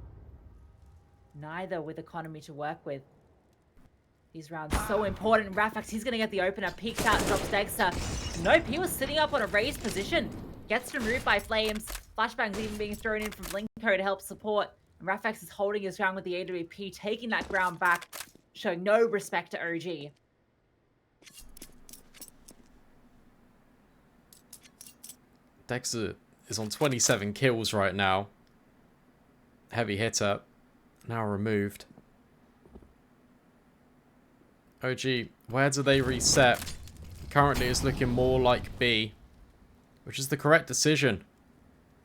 Neither with economy to work with. These rounds so important. Rafax, he's going to get the opener. Peeks out and drops Dexter. Nope, he was sitting up on a raised position. Gets removed by Flames. Flashbangs even being thrown in from Linko to help support. And Rafax is holding his ground with the AWP, taking that ground back, showing no respect to OG. Dexter is on 27 kills right now. Heavy hitter. Now removed. OG, where do they reset? Currently it's looking more like B, which is the correct decision.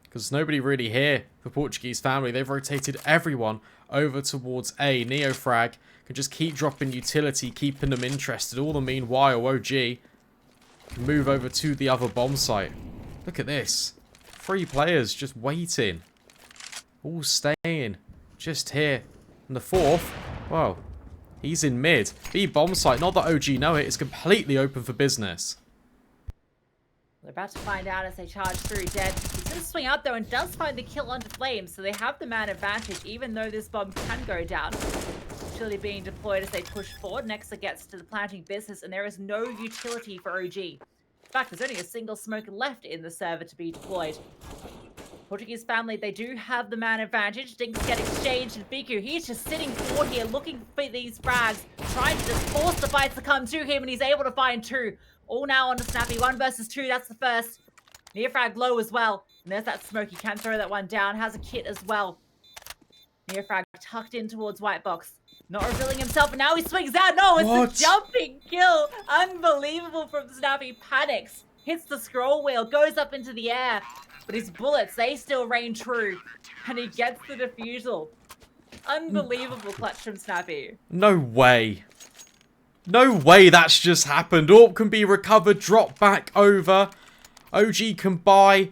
Because nobody really here for Portuguese family. They've rotated everyone over towards A. Neofrag can just keep dropping utility, keeping them interested. All the meanwhile, OG can move over to the other bomb site. Look at this. 3 players just waiting. All staying just here. And the 4th, well, he's in mid. B bomb site, not that OG know it, it's completely open for business. They're about to find out as they charge through. Dead. He's going to swing out, though, and does find the kill onto Flames, so they have the man advantage, even though this bomb can go down. Utility being deployed as they push forward. Nexter gets to the planting business, and there is no utility for OG. In fact, there's only a single smoke left in the server to be deployed. Portuguese family, they do have the man advantage. Dinks get exchanged, and Biku, he's just sitting forward here looking for these frags, trying to just force the fights to come to him, and he's able to find two. All now on the Snappy. 1 versus 2, that's the first. Near frag low as well. And there's that smoke. He can throw that one down. Has a kit as well. Near frag tucked in towards white box. Not revealing himself, and now he swings out. No, it's a jumping kill. Unbelievable from Snappy. Panics. Hits the scroll wheel. Goes up into the air. But his bullets, they still rain true. And he gets the defusal. Unbelievable clutch from Snappy. No way. No way that's just happened. AWP can be recovered, drop back over. OG can buy.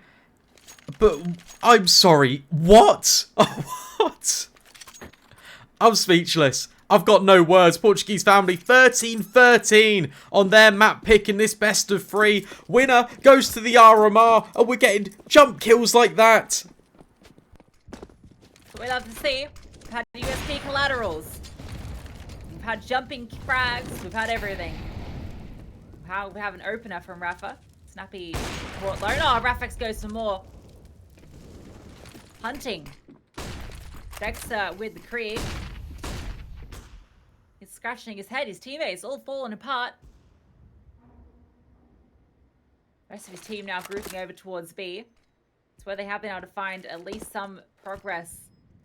But I'm sorry. What? What? I'm speechless. I've got no words. Portuguese family 13-13 on their map pick in this best of 3. Winner goes to the RMR, and we're getting jump kills like that. We'd love to see. We've had USP collaterals. We've had jumping frags. We've had everything. We have an opener from Rafa. Snappy brought low. No, Rafix goes for more. Hunting. Dexter with the creep. He's scratching his head. His teammates all falling apart. Rest of his team now grouping over towards B. It's where they have been able to find at least some progress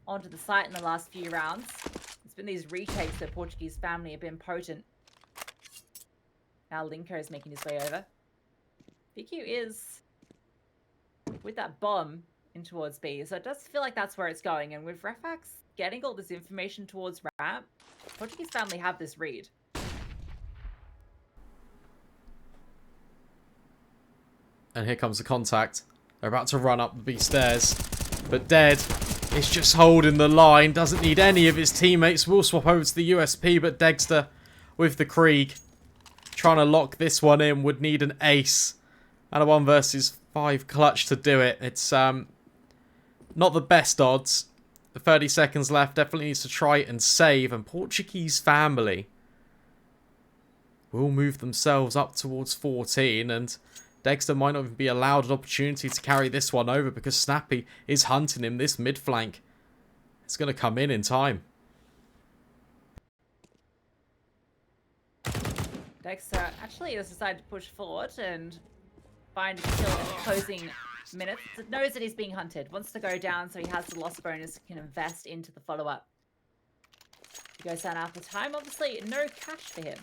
onto the site in the last few rounds. It's been these retakes that Portuguese family have been potent. Now Linko is making his way over. BQ is with that bomb in towards B, so it does feel like that's where it's going. And with Refax getting all this information towards ramp, Portuguese family have this read. And here comes the contact. They're about to run up the B stairs. But Dead is just holding the line. Doesn't need any of his teammates. Will swap over to the USP, but Dexter with the Krieg. Trying to lock this one in. Would need an ace. And a 1 versus 5 clutch to do it. It's not the best odds. The 30 seconds left. Definitely needs to try and save. And Portuguese family will move themselves up towards 14. And Dexter might not even be allowed an opportunity to carry this one over because Snappy is hunting him this mid flank. It's going to come in time. Dexter actually has decided to push forward and find a kill in the closing minutes. It knows that he's being hunted. Wants to go down so he has the loss bonus, can invest into the follow-up. He goes down after time. Obviously, no cash for him.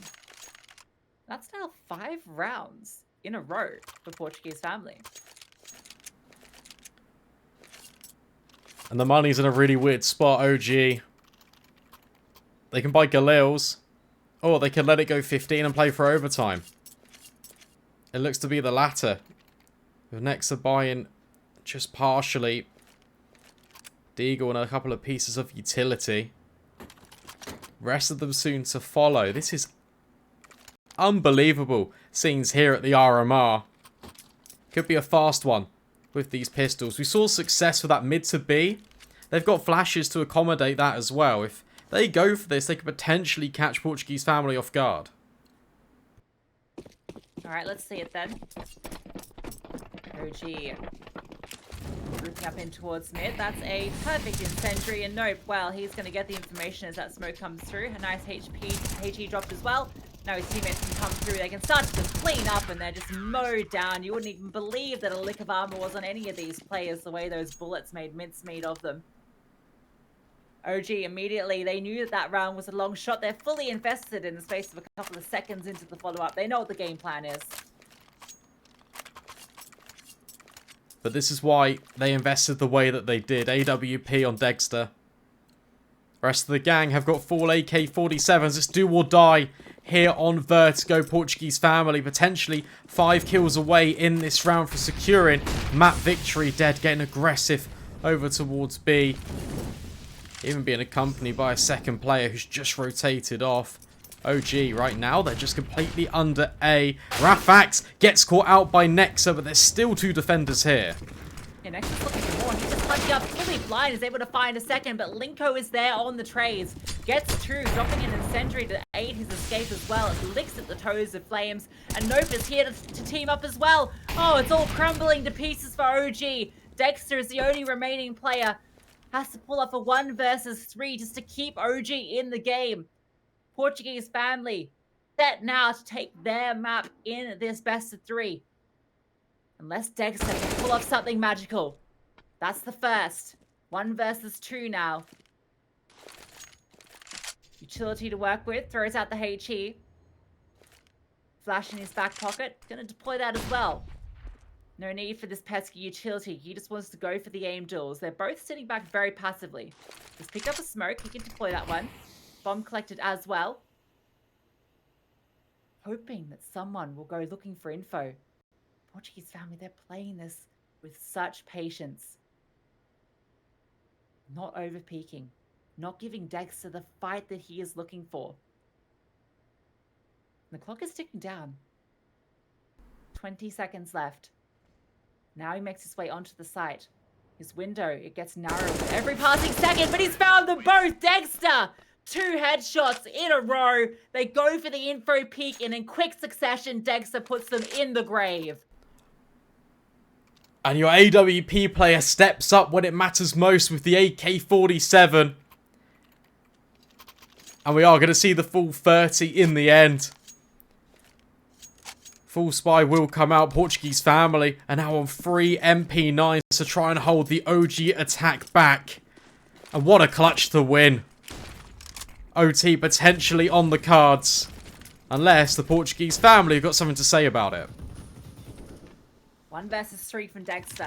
That's now 5 rounds in a row for Portuguese family. And the money's in a really weird spot, OG. They can buy Galil's. Or they can let it go 15 and play for overtime. It looks to be the latter. With Nexa buying just partially. Deagle and a couple of pieces of utility. Rest of them soon to follow. This is unbelievable scenes here at the RMR. Could be a fast one with these pistols. We saw success with that mid to B. They've got flashes to accommodate that as well. If they go for this, they could potentially catch Portuguese family off guard. Alright, let's see it then. OG grouping up in towards mid. That's a perfect incendiary, and nope, well, he's going to get the information as that smoke comes through. A nice HE dropped as well. Now his teammates can come through. They can start to just clean up, and they're just mowed down. You wouldn't even believe that a lick of armor was on any of these players, the way those bullets made mincemeat of them. OG immediately, they knew that that round was a long shot. They're fully invested in the space of a couple of seconds into the follow-up. They know what the game plan is. But this is why they invested the way that they did. AWP on Dexter. Rest of the gang have got full AK-47s. It's do or die here on Vertigo. Portuguese family potentially 5 kills away in this round for securing map victory. Dead getting aggressive over towards B. Even being accompanied by a second player who's just rotated off. OG right now, they're just completely under A. Rafax gets caught out by Nexa, but there's still 2 defenders here. Yeah, Nexus looking for more. He's just punching up, fully blind, is able to find a second, but Linko is there on the trades. Gets through, dropping in incendiary to aid his escape as well. It licks at the toes of Flames, and Nope is here to team up as well. Oh, it's all crumbling to pieces for OG. Dexter is the only remaining player. Has to pull off a 1 versus 3 just to keep OG in the game. Portuguese family set now to take their map in this best of 3. Unless Dexter can pull off something magical. That's the first. 1 versus 2 now. Utility to work with. Throws out the HE. Flash in his back pocket. Gonna deploy that as well. No need for this pesky utility. He just wants to go for the aim duels. They're both sitting back very passively. Just pick up a smoke. He can deploy that one. Bomb collected as well. Hoping that someone will go looking for info. Portuguese family, they're playing this with such patience. Not over-peaking. Not giving Dexter the fight that he is looking for. And the clock is ticking down. 20 seconds left. Now he makes his way onto the site. His window, it gets narrower with every passing second, but he's found them both! Dexter! 2 headshots in a row. They go for the info peak, and in quick succession, Dexter puts them in the grave. And your AWP player steps up when it matters most with the AK-47. And we are going to see the full 30 in the end. Full spy will come out. Portuguese family are now on 3 MP9s to try and hold the OG attack back. And what a clutch to win. OT potentially on the cards. Unless the Portuguese family have got something to say about it. 1 versus 3 from Dexter.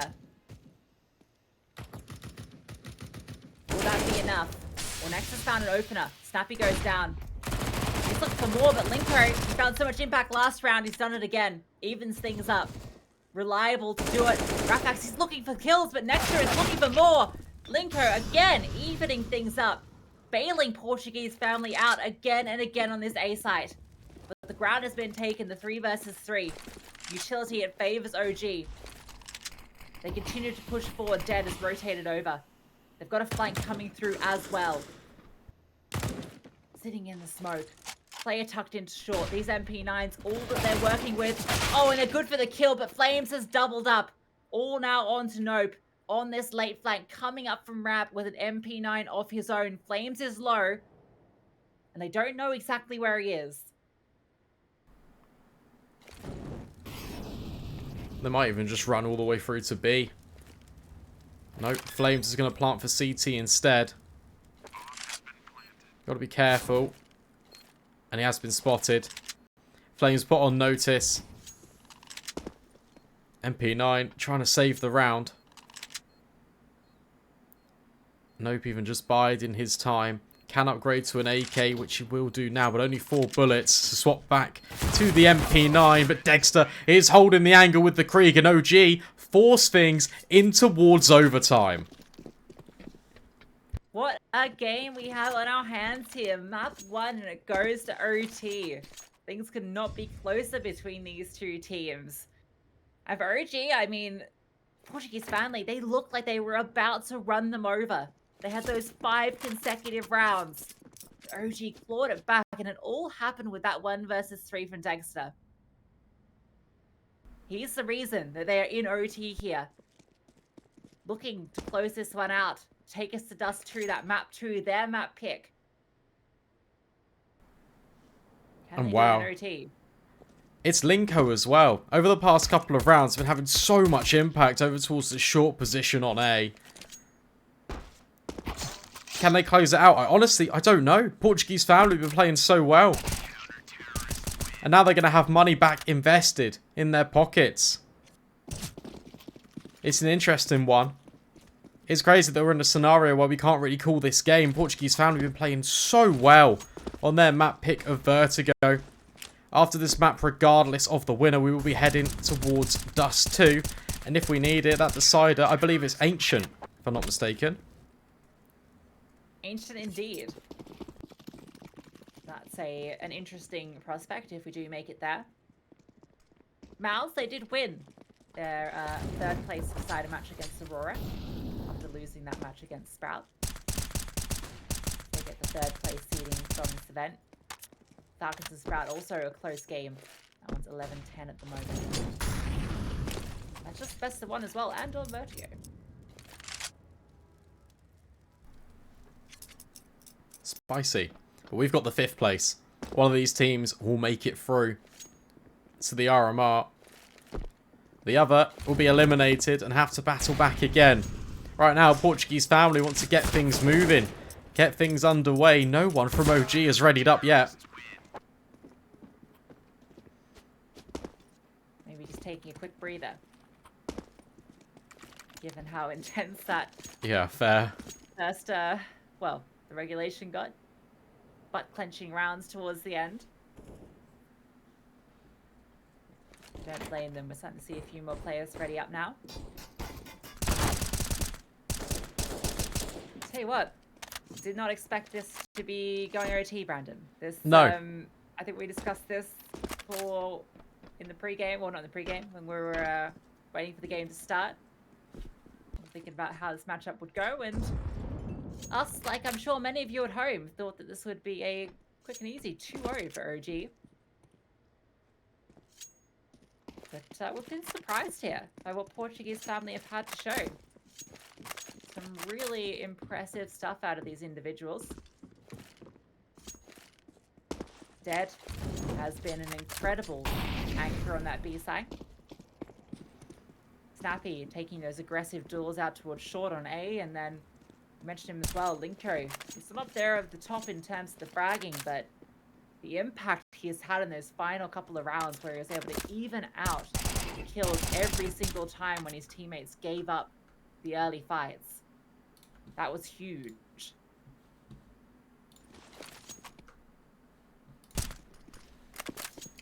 Will that be enough? Well, Nexus found an opener. Snappy goes down. He's looking for more, but Linko, he found so much impact last round, he's done it again. Evens things up. Reliable to do it. Rafax, he's looking for kills, but Nexus is looking for more. Linko, again, evening things up. Bailing Portuguese family out again and again on this A site. But the ground has been taken, the 3 versus 3. Utility, it favors OG. They continue to push forward. Dead is rotated over. They've got a flank coming through as well. Sitting in the smoke. Player tucked into short. These MP9s, all that they're working with. Oh, and they're good for the kill, but Flames has doubled up. All now on to Nope. On this late flank, coming up from Rap with an MP9 of his own. Flames is low. And they don't know exactly where he is. They might even just run all the way through to B. Nope, Flames is going to plant for CT instead. Got to be careful. And he has been spotted. Flames put on notice. MP9 trying to save the round. Nope even just biding his time. Can upgrade to an AK, which he will do now, but only 4 bullets to swap back to the MP9. But Dexter is holding the angle with the Krieg, and OG force things in towards overtime. What a game we have on our hands here. Map 1, and it goes to OT. Things could not be closer between these 2 teams. And for OG, I mean, Portuguese family, they looked like they were about to run them over. They had those 5 consecutive rounds. OG clawed it back, and it all happened with that 1 versus 3 from Dexter. He's the reason that they are in OT here. Looking to close this one out. Take us to Dust 2, that map 2, their map pick. And wow. OT? It's Linko as well. Over the past couple of rounds, been having so much impact over towards the short position on A. Can they close it out? Honestly, I don't know. Portuguese family have been playing so well. And now they're going to have money back invested in their pockets. It's an interesting one. It's crazy that we're in a scenario where we can't really call this game. Portuguese family have been playing so well on their map pick of Vertigo. After this map, regardless of the winner, we will be heading towards Dust 2. And if we need it, that decider, I believe it's Ancient, if I'm not mistaken. Ancient indeed. That's it's an interesting prospect if we do make it there. Mouse, they did win their third place decider match against Aurora after losing that match against Sprout. They get the third place seeding from this event. Falcons and Sprout also a close game. That one's 11-10 at the moment. That's just best of one as well, and on Vertigo. Spicy. But we've got the 5th place. One of these teams will make it through to the RMR. The other will be eliminated and have to battle back again. Right now, Portuguese family want to get things moving. Get things underway. No one from OG has readied up yet. Maybe just taking a quick breather. Given how intense that Yeah, fair. first, well, the regulation got. Butt-clenching rounds towards the end. Don't blame them. We're starting to see a few more players ready up now. Tell you what, did not expect this to be going OT, Brandon. This, no. I think we discussed this in the pre-game, well, not in the pre-game, when we were waiting for the game to start. Thinking about how this matchup would go, and us, like I'm sure many of you at home, thought that this would be a quick and easy 2-0 for OG. But we've been surprised here by what Portuguese family have had to show. Some really impressive stuff out of these individuals. Dead has been an incredible anchor on that B side. Snappy taking those aggressive duels out towards short on A, and then I mentioned him as well, Linko. He's still up there at the top in terms of the fragging, but the impact he's had in those final couple of rounds where he was able to even out kills every single time when his teammates gave up the early fights. That was huge.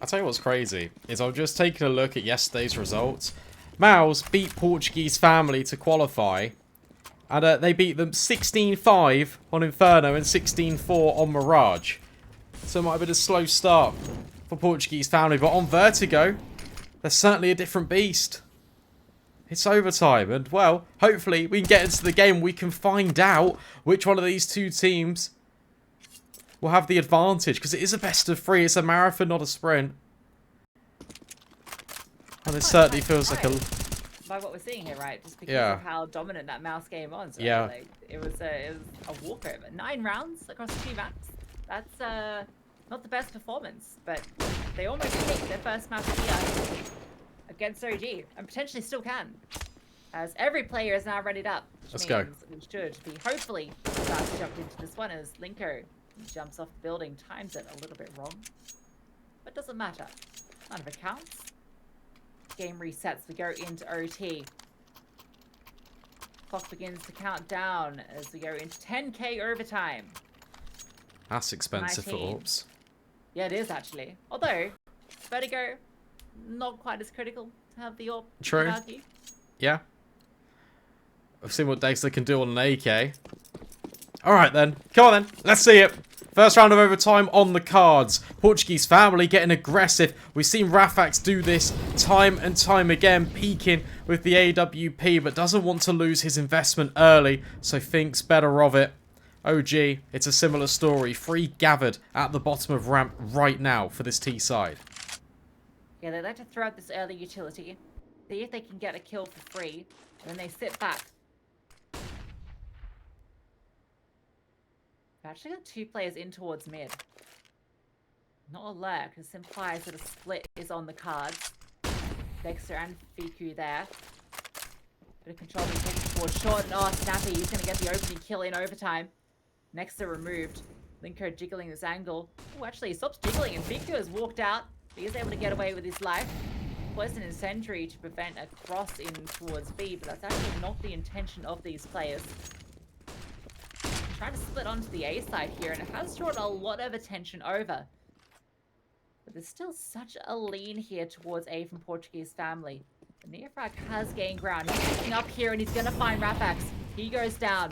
I'll tell you what's crazy, is I've just taken a look at yesterday's results. Mouse beat Portuguese family to qualify, and they beat them 16-5 on Inferno and 16-4 on Mirage. So it might have been a slow start for Portuguese family, but on Vertigo, they're certainly a different beast. It's overtime, and well, hopefully we can get into the game. We can find out which one of these two teams will have the advantage, because it is a best of 3. It's a marathon, not a sprint. And it certainly feels like a... By what we're seeing here, right? Just because Yeah. of how dominant that Mouse game was. Right? Yeah. Like, it was a walkover. 9 rounds across 2 maps. That's not the best performance, but they almost picked their first map here against OG, and potentially still can, as every player is now readied up. Let's go. We should be hopefully about to jump into this one as Linko jumps off the building, times it a little bit wrong, but doesn't matter. None of it counts. Game resets. We go into OT. Clock begins to count down as we go into 10k overtime. That's expensive for 19. Orbs. Yeah, it is actually. Although, Vertigo, not quite as critical to have the AWP. True. Hierarchy. Yeah. I've seen what Dexter can do on an AK. Alright then. Come on then. Let's see it. First round of overtime on the cards. Portuguese family getting aggressive. We've seen Rafax do this time and time again, peaking with the AWP, but doesn't want to lose his investment early, so thinks better of it. OG, it's a similar story. 3 gathered at the bottom of ramp right now for this T side. Yeah, they like to throw out this early utility, see if they can get a kill for free, and then they sit back. We've actually got 2 players in towards mid. Not a lurk, this implies that a split is on the cards. Dexter and Fiku there. Bit of control being taken towards short, and oh, Snappy, he's going to get the opening kill in overtime. Next, removed. Linko jiggling this angle. Oh, actually, he stops jiggling, and Fiku has walked out. He is able to get away with his life. Poison and Sentry to prevent a cross in towards B, but that's actually not the intention of these players. Trying to split onto the A side here, and it has drawn a lot of attention over. But there's still such a lean here towards A from Portuguese family. The Neofrag has gained ground. He's picking up here, and he's going to find Rafax. He goes down.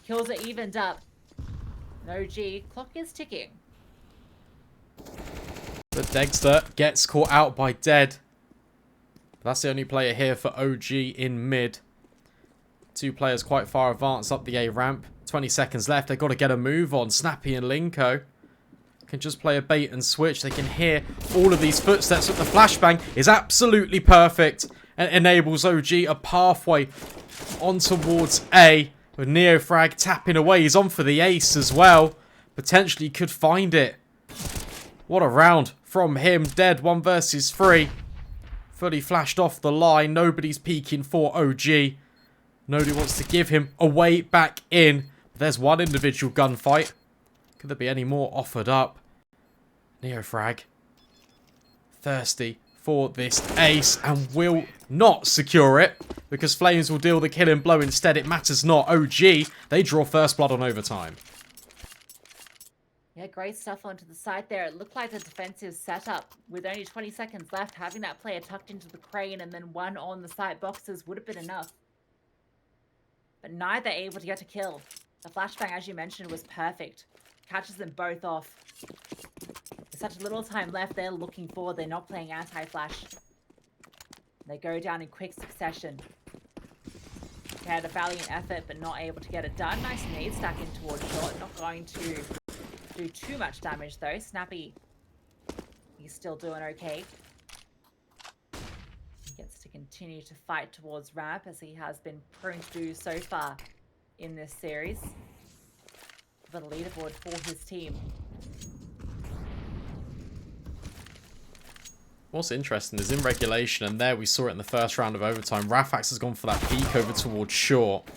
Kills are evened up. No G. Clock is ticking. But Dexter gets caught out by Dead. That's the only player here for OG in mid. Two players quite far advanced up the A ramp. 20 seconds left. They've got to get a move on. Snappy and Linko can just play a bait and switch. They can hear all of these footsteps, but the flashbang is absolutely perfect and enables OG a pathway on towards A. With Neofrag tapping away. He's on for the ace as well. Potentially could find it. What a round from him. Dead 1 versus 3. Fully flashed off the line. Nobody's peeking for OG. Nobody wants to give him a way back in. There's one individual gunfight. Could there be any more offered up? Neofrag. Thirsty for this ace and will not secure it because Flames will deal the killing blow instead. It matters not. OG, they draw first blood on overtime. Yeah, great stuff onto the side there. It looked like the defensive setup with only 20 seconds left. Having that player tucked into the crane and then one on the side boxes would have been enough. But neither able to get a kill. The flashbang, as you mentioned, was perfect. Catches them both off. There's such little time left they're looking for. They're not playing anti-flash. They go down in quick succession. They had a valiant effort, but not able to get it done. Nice nade stack in towards short. Not going to do too much damage, though. Snappy, he's still doing okay. He gets to continue to fight towards ramp, as he has been prone to do so far in this series. The leaderboard for his team. What's interesting is in regulation, and there we saw it in the first round of overtime, Rafax has gone for that peek over towards short.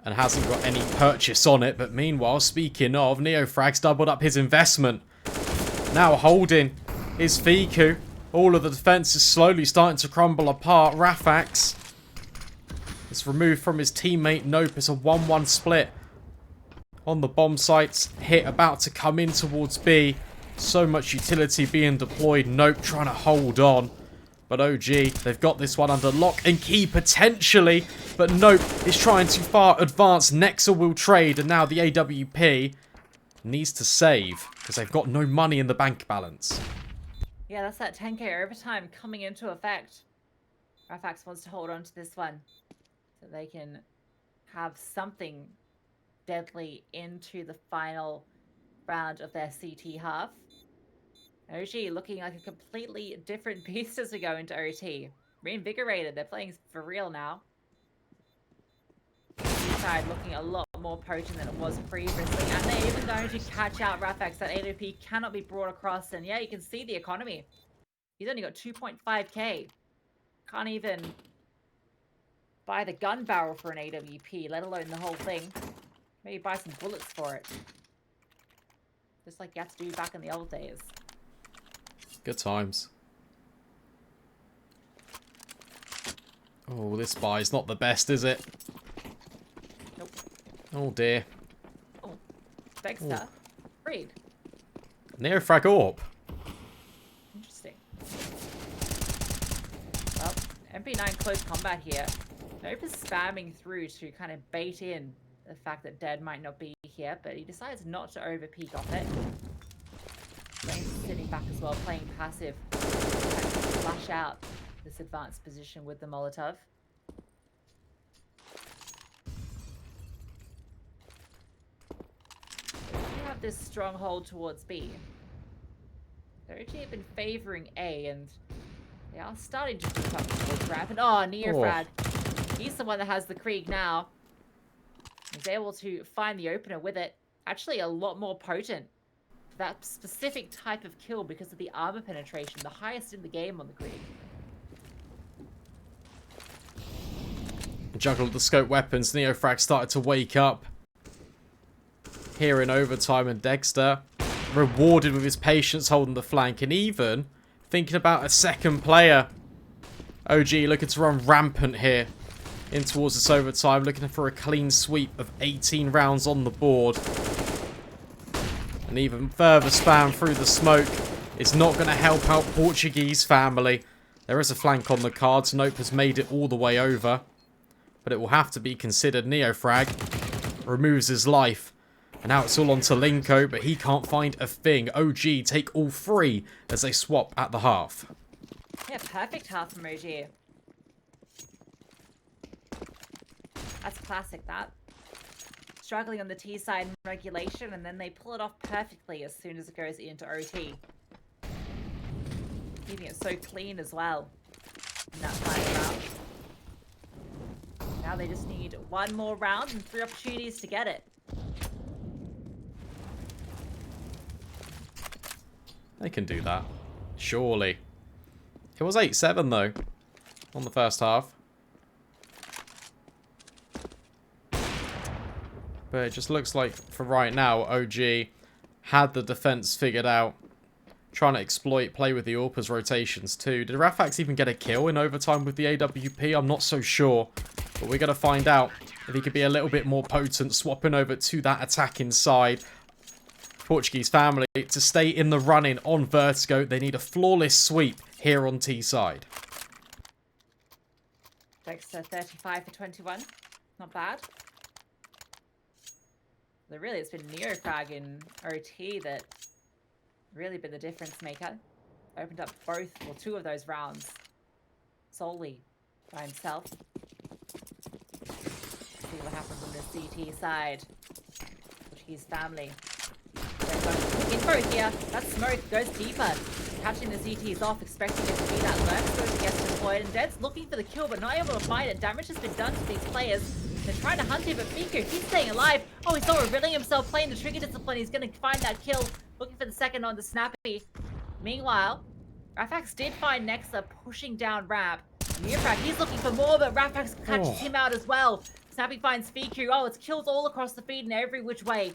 And hasn't got any purchase on it. But meanwhile, speaking of, Neofrag's doubled up his investment. Now holding his Fiku. All of the defense is slowly starting to crumble apart. Rafax is removed from his teammate Nope. It's a 1-1 split on the bomb sites. Hit about to come in towards B. So much utility being deployed. Nope trying to hold on. But OG, they've got this one under lock and key potentially. But Nope is trying to far advance. Nexa will trade. And now the AWP needs to save because they've got no money in the bank balance. Yeah, that's that 10k overtime coming into effect. Rafax wants to hold on to this one so they can have something deadly into the final round of their CT half. OG looking like a completely different beast as we go into OT. Reinvigorated. They're playing for real now. Side looking a lot more potent than it was previously. And they're even going to catch out Rafax. That AWP cannot be brought across. And yeah, you can see the economy. He's only got 2.5k. Can't even buy the gun barrel for an AWP, let alone the whole thing. Maybe buy some bullets for it. Just like you had to do back in the old days. Good times. Oh, this buy's not the best, is it? Nope. Oh dear. Oh, Dexter. Freed. Neofrag Orb. Interesting. Well, MP9 close combat here. Nope is spamming through to kind of bait in the fact that Dead might not be here, but he decides not to over-peek off it. Flames sitting back as well, playing passive. Flash out this advanced position with the Molotov. We have this stronghold towards B. They're actually been favouring A, and they are starting to push up towards ramp. And oh, Neofrag. He's the one that has the Krieg now. He's able to find the opener with it. Actually, a lot more potent for that specific type of kill because of the armor penetration, the highest in the game on the Krieg. Juggled the scope weapons. Neofrag started to wake up. Here in overtime, and Dexter rewarded with his patience holding the flank and even thinking about a second player. OG looking to run rampant here in towards this overtime, looking for a clean sweep of 18 rounds on the board. And even further spam through the smoke is not going to help out Portuguese family. There is a flank on the cards. Nope has made it all the way over. But it will have to be considered. Neofrag removes his life And now it's all on to Linko, but he can't find a thing. OG take all three as they swap at the half. Yeah, perfect half from OG. That's classic, that. Struggling on the T side in regulation, and then they pull it off perfectly as soon as it goes into OT. Keeping it so clean as well in that final round. Now they just need one more round and 3 opportunities to get it. They can do that. Surely. It was 8-7 though on the first half. But it just looks like for right now, OG had the defense figured out. Trying to exploit, play with the AWP's rotations too. Did Rafax even get a kill in overtime with the AWP? I'm not so sure. But we're going to find out if he could be a little bit more potent, swapping over to that attack inside. Portuguese family to stay in the running on Vertigo. They need a flawless sweep here on T side. Dexter 35 for 21. Not bad. But really, it's been Neofrag in OT that really been the difference maker. Opened up both, or 2 of those rounds solely by himself. See what happens on the CT side. Portuguese family. Info here. That smoke goes deeper. Catching the CTs off, expecting it to be that lurk smoke gets deployed. And Dead's looking for the kill, but not able to find it. Damage has been done to these players. They're trying to hunt him, but Fiku, he's staying alive. Oh, he's not revealing himself, playing the trigger discipline. He's going to find that kill. Looking for the second on the Snappy. Meanwhile, Rafax did find Nexa pushing down Rab. Neofrag, he's looking for more, but Rafax catches him out as well. Snappy finds Fiku. Oh, it's kills all across the feed in every which way.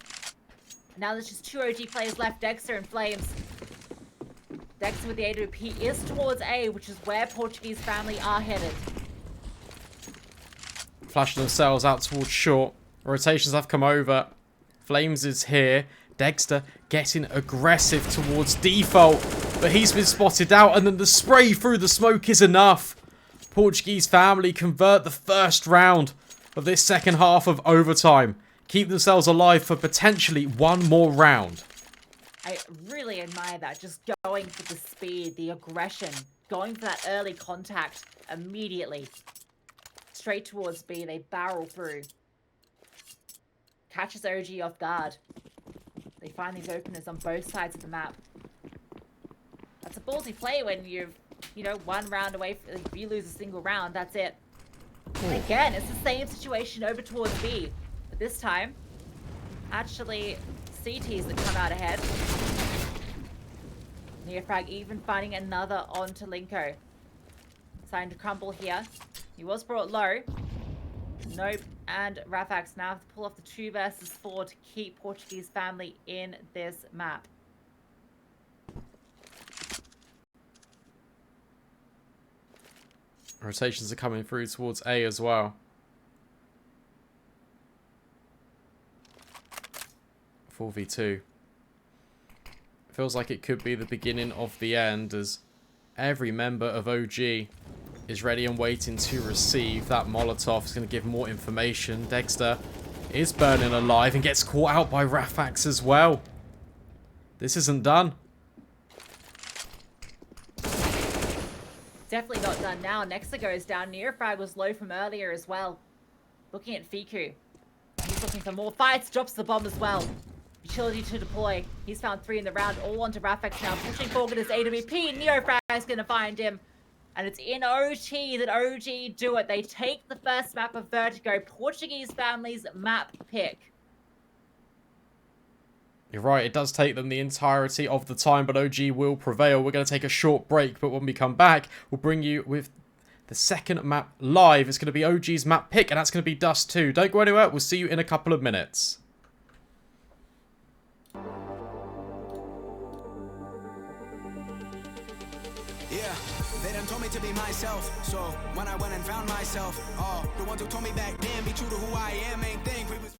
Now there's just 2 OG players left, Dexter and Flames. Dexter with the AWP is towards A, which is where Portuguese family are headed. Flashing themselves out towards short. Rotations have come over. Flames is here. Dexter getting aggressive towards default. But he's been spotted out, and then the spray through the smoke is enough. Portuguese family convert the first round of this second half of overtime. Keep themselves alive for potentially one more round. I really admire that. Just going for the speed, the aggression. Going for that early contact immediately. Straight towards B. They barrel through. Catches OG off guard. They find these openers on both sides of the map. That's a ballsy play when you're, one round away. If you lose a single round, that's it. And again, it's the same situation over towards B. But this time, actually, CTs that come out ahead. Neofrag even finding another onto Linko. Starting to crumble here. He was brought low. Nope. And Rafax now have to pull off the 2 versus 4 to keep Portuguese family in this map. Rotations are coming through towards A as well. 4v2. Feels like it could be the beginning of the end, as every member of OG is ready and waiting to receive. That Molotov is going to give more information. Dexter is burning alive and gets caught out by Rafax as well. This isn't done. Definitely not done now. Nexa goes down. Neofrag was low from earlier as well. Looking at Fiku. He's looking for more fights. Drops the bomb as well. Utility to deploy. He's found 3 in the round. All onto Rafax now. Pushing forward his AWP. Neofrag is going to find him. And it's in OT that OG do it. They take the first map of Vertigo. Portuguese family's map pick. You're right, it does take them the entirety of the time, but OG will prevail. We're going to take a short break, but when we come back, we'll bring you with the second map live. It's going to be OG's map pick, and that's going to be Dust 2. Don't go anywhere. We'll see you in a couple of minutes. Yeah, they done told me to be myself. So when I went and found myself, the ones who told me back then be true to who I am ain't think we was